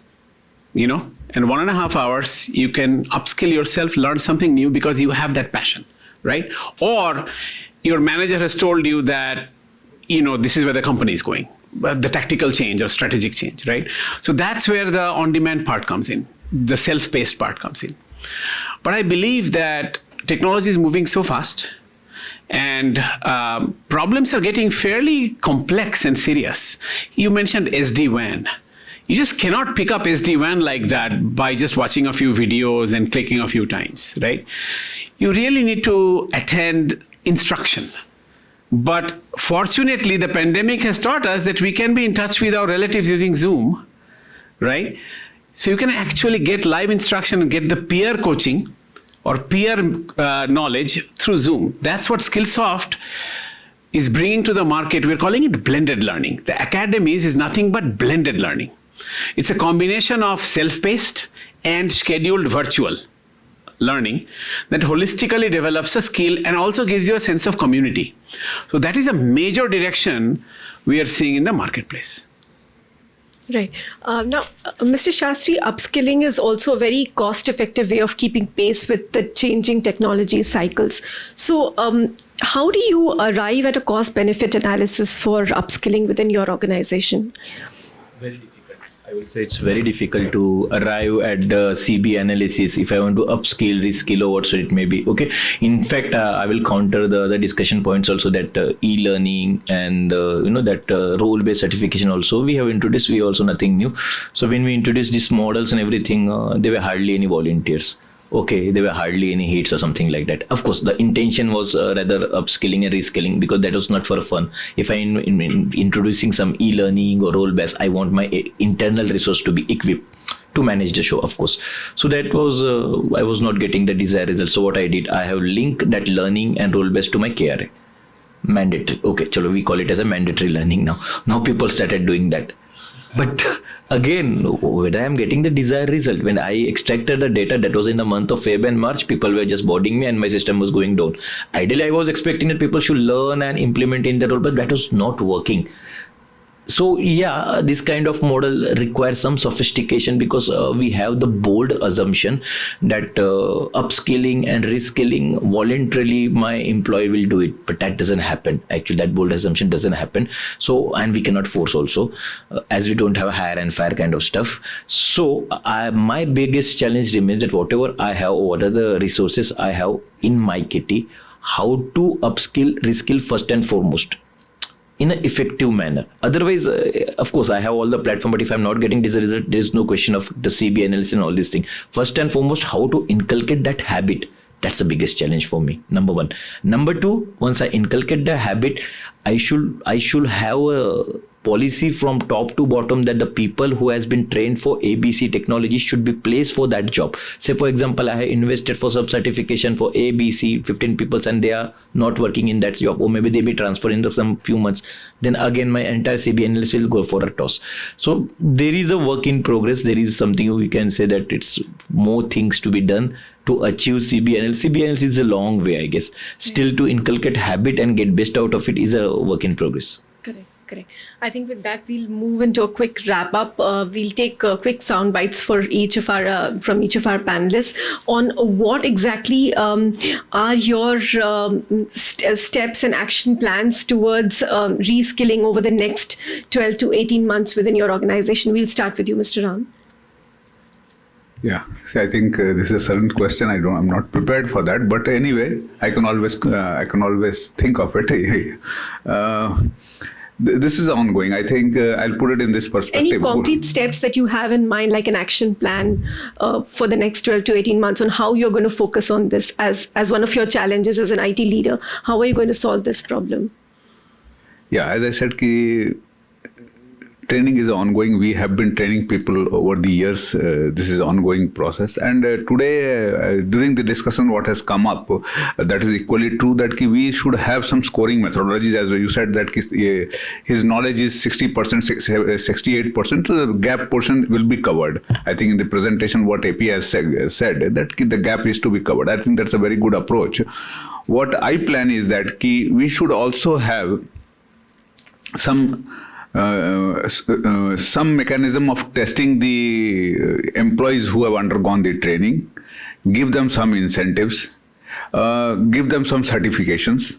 and 1.5 hours you can upskill yourself, learn something new because you have that passion, right? Or your manager has told you that, this is where the company is going, the tactical change or strategic change, right? So that's where the on-demand part comes in, the self-paced part comes in. But I believe that technology is moving so fast and problems are getting fairly complex and serious. You mentioned SD-WAN. You just cannot pick up SD-WAN like that by just watching a few videos and clicking a few times, right? You really need to attend instruction. But fortunately, the pandemic has taught us that we can be in touch with our relatives using Zoom right? So you can actually get live instruction and get the peer coaching or peer knowledge through Zoom. That's what Skillsoft is bringing to the market. We're calling it blended learning. The academies is nothing but blended learning. It's a combination of self-paced and scheduled virtual learning that holistically develops a skill and also gives you a sense of community. So that is a major direction we are seeing in the marketplace. Right. Now, Mr. Shastri, upskilling is also a very cost-effective way of keeping pace with the changing technology cycles. So, how do you arrive at a cost-benefit analysis for upskilling within your organization? Very difficult. I would say it's very difficult to arrive at the CB analysis if I want to upskill, reskill, or what so it may be. Okay. In fact, I will counter the other discussion points also that e-learning and that role-based certification also we have introduced. We also nothing new. So when we introduced these models and everything, there were hardly any volunteers. Okay, there were hardly any hits or something like that. Of course, the intention was rather upskilling and reskilling because that was not for fun. If I'm introducing some e-learning or role-based, I want my internal resource to be equipped to manage the show, of course. So that was, I was not getting the desired result. So what I did, I have linked that learning and role-based to my KRA. Mandatory. Okay, chalo, we call it as a mandatory learning now. Now people started doing that. But again, whether I am getting the desired result, when I extracted the data that was in the month of Feb and March, people were just boarding me and my system was going down. Ideally, I was expecting that people should learn and implement in the role, but that was not working. So yeah, this kind of model requires some sophistication because we have the bold assumption that upskilling and reskilling voluntarily my employee will do it, but that doesn't happen. Actually, that bold assumption doesn't happen. So, and we cannot force also as we don't have a hire and fire kind of stuff. So my biggest challenge remains that whatever I have, what are the resources I have in my kitty, how to upskill, reskill first and foremost in an effective manner. Otherwise, of course, I have all the platform, but if I'm not getting this result, there is no question of the CB analysis and all these things. First and foremost, how to inculcate that habit. That's the biggest challenge for me, number one. Number two, once I inculcate the habit, I should have a policy from top to bottom that the people who has been trained for ABC technology should be placed for that job. Say, for example, I have invested for some certification for ABC, 15 people, and they are not working in that job, or maybe they be transferred in some few months. Then again, my entire CB analyst will go for a toss. So there is a work in progress. There is something we can say that it's more things to be done to achieve CB analysis. CB analysis is a long way, I guess. Still, to inculcate habit and get best out of it is a work in progress. Correct. I think with that we'll move into a quick wrap up. We'll take quick sound bites for each of our from each of our panelists on what exactly are your steps and action plans towards reskilling over the next 12 to 18 months within your organization. We'll start with you, Mr. Ram. Yeah, see, I think this is a certain question. I'm not prepared for that, but anyway, I can always think of it. This is ongoing. I think I'll put it in this perspective. Any concrete steps that you have in mind, like an action plan for the next 12 to 18 months on how you're going to focus on this as one of your challenges as an IT leader? How are you going to solve this problem? Yeah, as I said, training is ongoing. We have been training people over the years. This is an ongoing process. And today, during the discussion, what has come up, that is equally true that we should have some scoring methodologies. As you said, that his knowledge is 60%, 68%. The gap portion will be covered. I think in the presentation, what AP has said that the gap is to be covered. I think that's a very good approach. What I plan is that we should also have some mechanism of testing the employees who have undergone the training, give them some incentives, give them some certifications,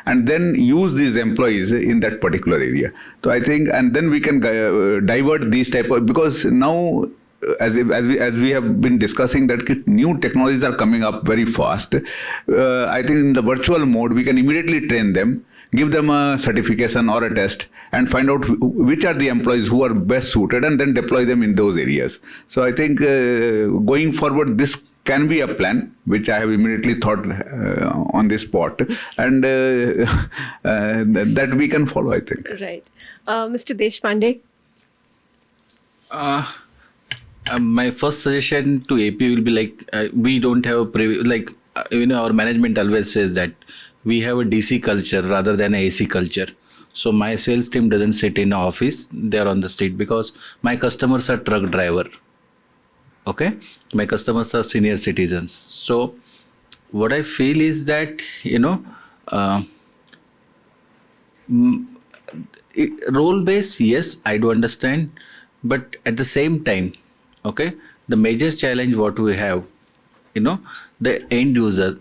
and then use these employees in that particular area. So I think, and then we can divert these type of, because now as we have been discussing that new technologies are coming up very fast. I think in the virtual mode, we can immediately train them, give them a certification or a test, and find out which are the employees who are best suited, and then deploy them in those areas. So I think going forward, this can be a plan which I have immediately thought on this spot, and that we can follow, I think. Right. Mr. Deshpande? My first suggestion to AP will be like, we don't have our management always says that we have a DC culture rather than a AC culture. So my sales team doesn't sit in an office, they're on the street, because my customers are truck driver. Okay, my customers are senior citizens. So what I feel is that, role based, yes, I do understand, but at the same time, okay, the major challenge what we have, the end user,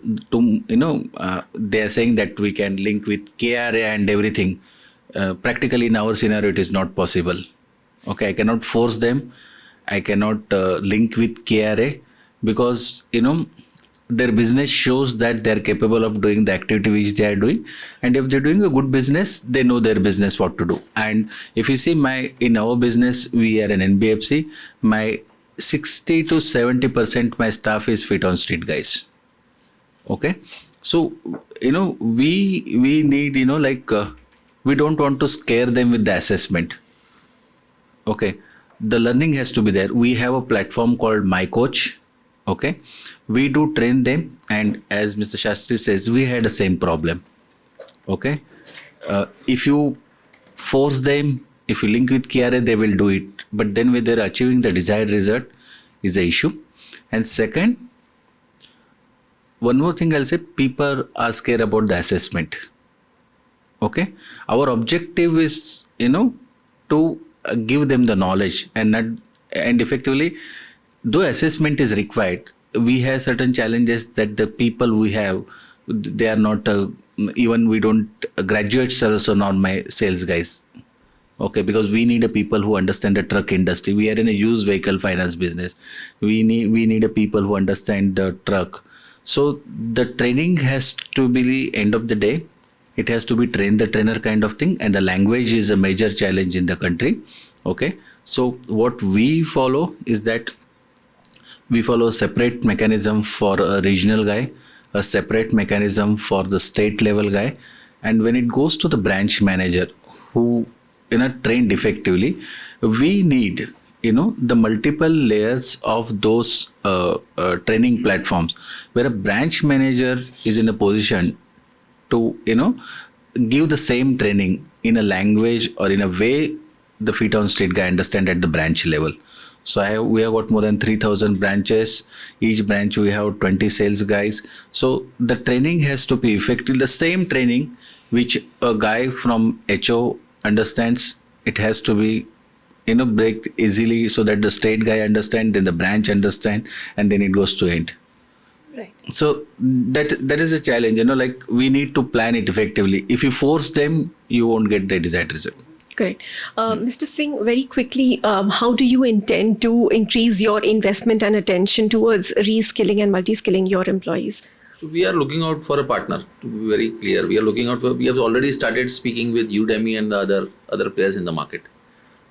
they are saying that we can link with KRA and everything. Practically in our scenario, it is not possible. Okay, I cannot force them. I cannot link with KRA, because their business shows that they are capable of doing the activity which they are doing, and if they're doing a good business, they know their business what to do. And if you see in our business, we are an NBFC. My 60 to 70% my staff is feet on street guys. Okay, so we need we don't want to scare them with the assessment. Okay, the learning has to be there. We have a platform called My Coach. Okay, we do train them, and as Mr. Shastri says, we had the same problem. Okay, if you force them, if you link with KRA, they will do it, but then when they're achieving the desired result is the issue. And second, one more thing I'll say, people are scared about the assessment. Okay, our objective is to give them the knowledge, and effectively, though assessment is required, we have certain challenges that the people we have, they are not even we don't graduates are also not my sales guys. Okay, because we need a people who understand the truck industry. We are in a used vehicle finance business. We need a people who understand the truck. So the training has to be the end of the day. It has to be train the trainer kind of thing, and the language is a major challenge in the country. Okay, so what we follow is that we follow a separate mechanism for a regional guy, a separate mechanism for the state level guy, and when it goes to the branch manager who trained effectively, we need the multiple layers of those training platforms where a branch manager is in a position to give the same training in a language or in a way the feet on street guy understand at the branch level. So we have got more than 3,000 branches. Each branch we have 20 sales guys. So the training has to be effective. The same training which a guy from HO understands, it has to be break easily so that the state guy understand, then the branch understand, and then it goes to end. Right. So that is a challenge. We need to plan it effectively. If you force them, you won't get the desired result. Correct. Mr. Singh, very quickly, how do you intend to increase your investment and attention towards reskilling and multi-skilling your employees? So we are looking out for a partner, to be very clear. We have already started speaking with Udemy and the other players in the market.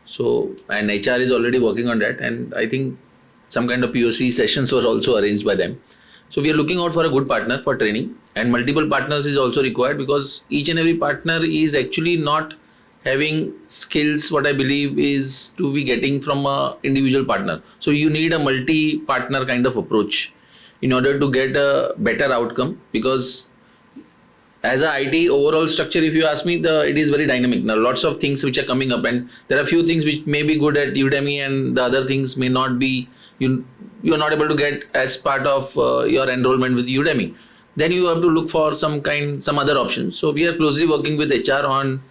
So, and HR is already working on that, and I think some kind of POC sessions were also arranged by them. So we are looking out for a good partner for training, and multiple partners is also required, because each and every partner is actually not having skills what I believe is to be getting from a individual partner. So you need a multi-partner kind of approach in order to get a better outcome, because as a IT overall structure, if you ask me, it is very dynamic. Now lots of things which are coming up, and there are few things which may be good at Udemy and the other things may not be, you are not able to get as part of your enrollment with Udemy. Then you have to look for some other options. So we are closely working with HR on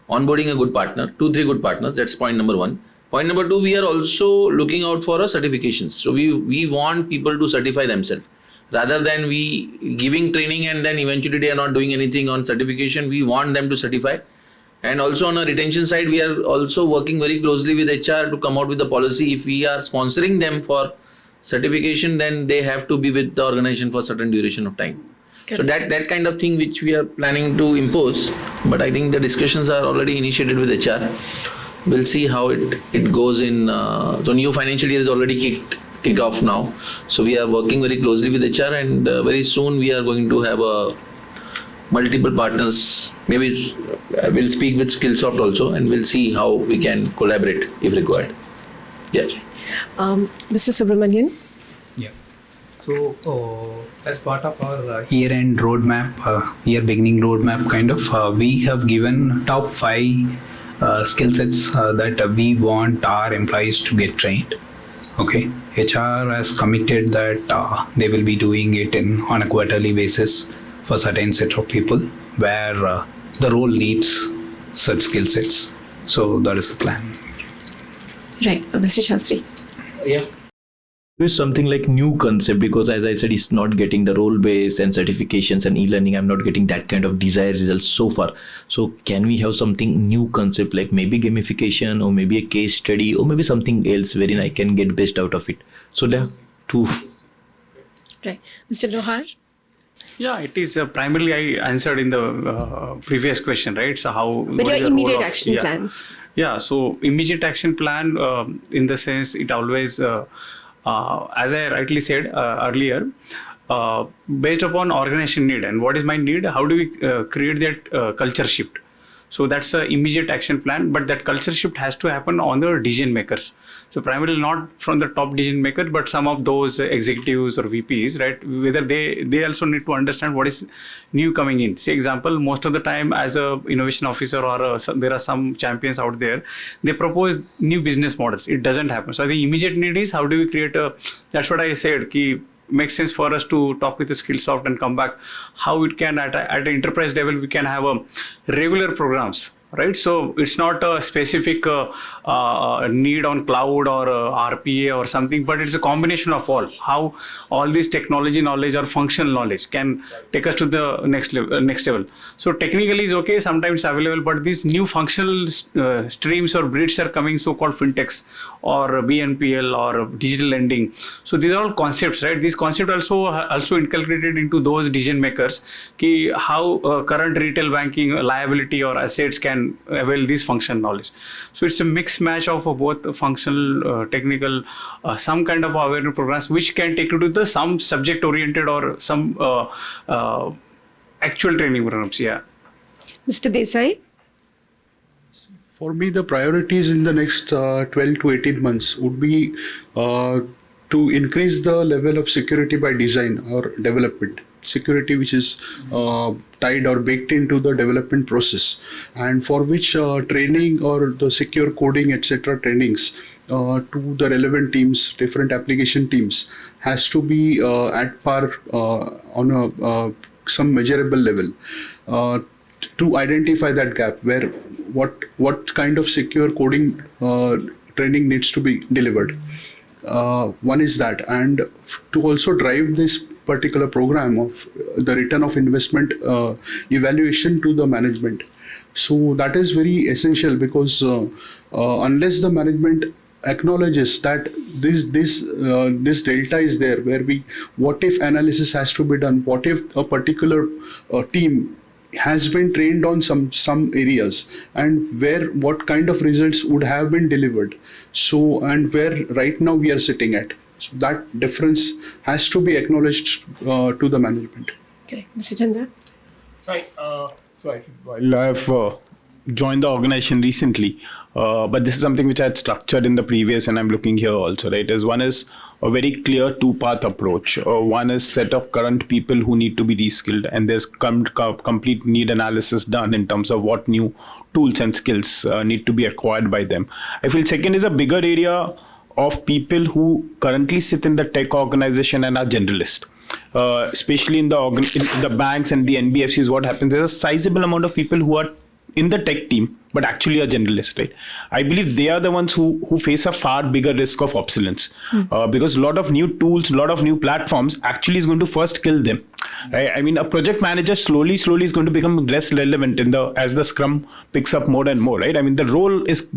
onboarding a good partner, 2-3 good partners. That's point number 1. Point number 2, we are also looking out for certifications. So we want people to certify themselves. Rather than we giving training and then eventually they are not doing anything on certification, we want them to certify. And also on a retention side, we are also working very closely with HR to come out with a policy. If we are sponsoring them for certification, then they have to be with the organization for a certain duration of time. Correct. So that kind of thing which we are planning to impose, but I think the discussions are already initiated with HR. We'll see how it goes in. So new financial year is already kick off now. So we are working very closely with HR, and very soon we are going to have multiple partners. Maybe we'll speak with Skillsoft also, and we'll see how we can collaborate if required. Yeah. Mr. Subramanian? Yeah. So, as part of our year-end roadmap, year-beginning roadmap kind of, we have given top 5 skill sets that we want our employees to get trained. Okay. HR has committed that they will be doing it on a quarterly basis for certain set of people where the role needs such skill sets. So that is the plan. Right. Mr. Shastri? Yeah. It's something like new concept, because as I said, it's not getting the role base and certifications and e-learning. I'm not getting that kind of desired results so far. So can we have something new concept, like maybe gamification or maybe a case study or maybe something else wherein I can get best out of it? So there are 2. Right. Mr. Lohar? Yeah, it is primarily I answered in the previous question, right? So how? But what your is the immediate role of- action yeah. plans? Yeah, so immediate action plan in the sense it always, as I rightly said earlier, based upon organization need and what is my need, how do we create that culture shift? So that's the immediate action plan, but that culture shift has to happen on the decision makers. So primarily not from the top decision makers, but some of those executives or VPs, right? Whether they also need to understand what is new coming in. Say example, most of the time as a innovation officer or there are some champions out there, they propose new business models. It doesn't happen. So I think immediate need is how do we create that's what I said, makes sense for us to talk with the Skillsoft and come back how it can at an enterprise level we can have regular programs, right? So it's not a specific need on cloud or RPA or something, but it's a combination of all. How all this technology knowledge or functional knowledge can take us to the next level. So technically is okay, sometimes available, but these new functional streams or breeds are coming, so-called fintechs or BNPL or digital lending. So these are all concepts, right? These concepts also inculcated into those decision makers, how current retail banking liability or assets can avail this functional knowledge. So it's a mixed match of both functional, technical, some kind of awareness programs which can take you to some subject oriented or some actual training programs. Yeah. Mr. Desai? For me, the priorities in the next 12 to 18 months would be to increase the level of security by design or development. Security which is tied or baked into the development process, and for which training or the secure coding etc. trainings to the relevant teams, different application teams, has to be at par on some measurable level to identify that gap where what kind of secure coding training needs to be delivered. One is that, and to also drive this particular program of the return of investment evaluation to the management. So that is very essential, because unless the management acknowledges that this delta is there, where what if analysis has to be done, what if a particular team has been trained on some areas, and what kind of results would have been delivered, so and where right now we are sitting at. So that difference has to be acknowledged to the management. Okay, Mr. Chandra? Right. While I have joined the organization recently, but this is something which I had structured in the previous, and I'm looking here also, right? One is a very clear 2-path approach. One is set of current people who need to be reskilled, and there's complete need analysis done in terms of what new tools and skills need to be acquired by them. I feel second is a bigger area of people who currently sit in the tech organization and are generalists. Especially in the banks and the NBFCs, what happens, there's a sizable amount of people who are in the tech team but actually are generalists, right? I believe they are the ones who face a far bigger risk of obsolescence because a lot of new tools, a lot of new platforms actually is going to first kill them, right? I mean, a project manager slowly is going to become less relevant as the Scrum picks up more and more, right? I mean, the role is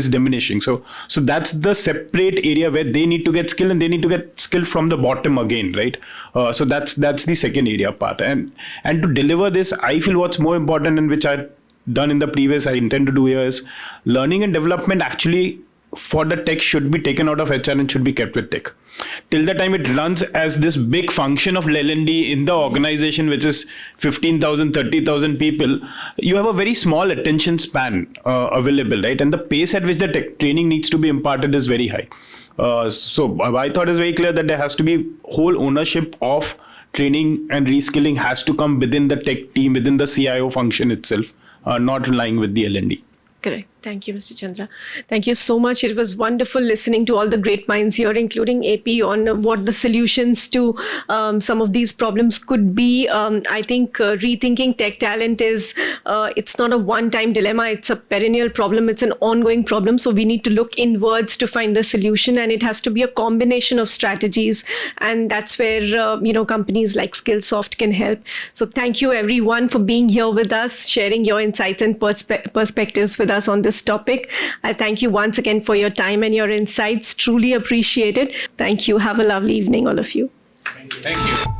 diminishing. So that's the separate area where they need to get skill, and they need to get skill from the bottom again, right? So that's the second area part. And to deliver this, I feel what's more important, and which I done in the previous, I intend to do here, is learning and development actually for the tech should be taken out of HR and should be kept with tech. Till the time it runs as this big function of L&D in the organization, which is 15,000, 30,000 people, you have a very small attention span available, right? And the pace at which the tech training needs to be imparted is very high. So my thought is very clear that there has to be whole ownership of training and reskilling has to come within the tech team, within the CIO function itself, not relying with the L&D. Correct. Thank you, Mr. Chandra. Thank you so much. It was wonderful listening to all the great minds here, including AP, on what the solutions to some of these problems could be. I think rethinking tech talent is, it's not a one-time dilemma. It's a perennial problem. It's an ongoing problem. So we need to look inwards to find the solution, and it has to be a combination of strategies. And that's where, companies like Skillsoft can help. So thank you everyone for being here with us, sharing your insights and perspectives with us on this topic. I thank you once again for your time and your insights. Truly appreciate it. Thank you. Have a lovely evening, all of you. Thank you.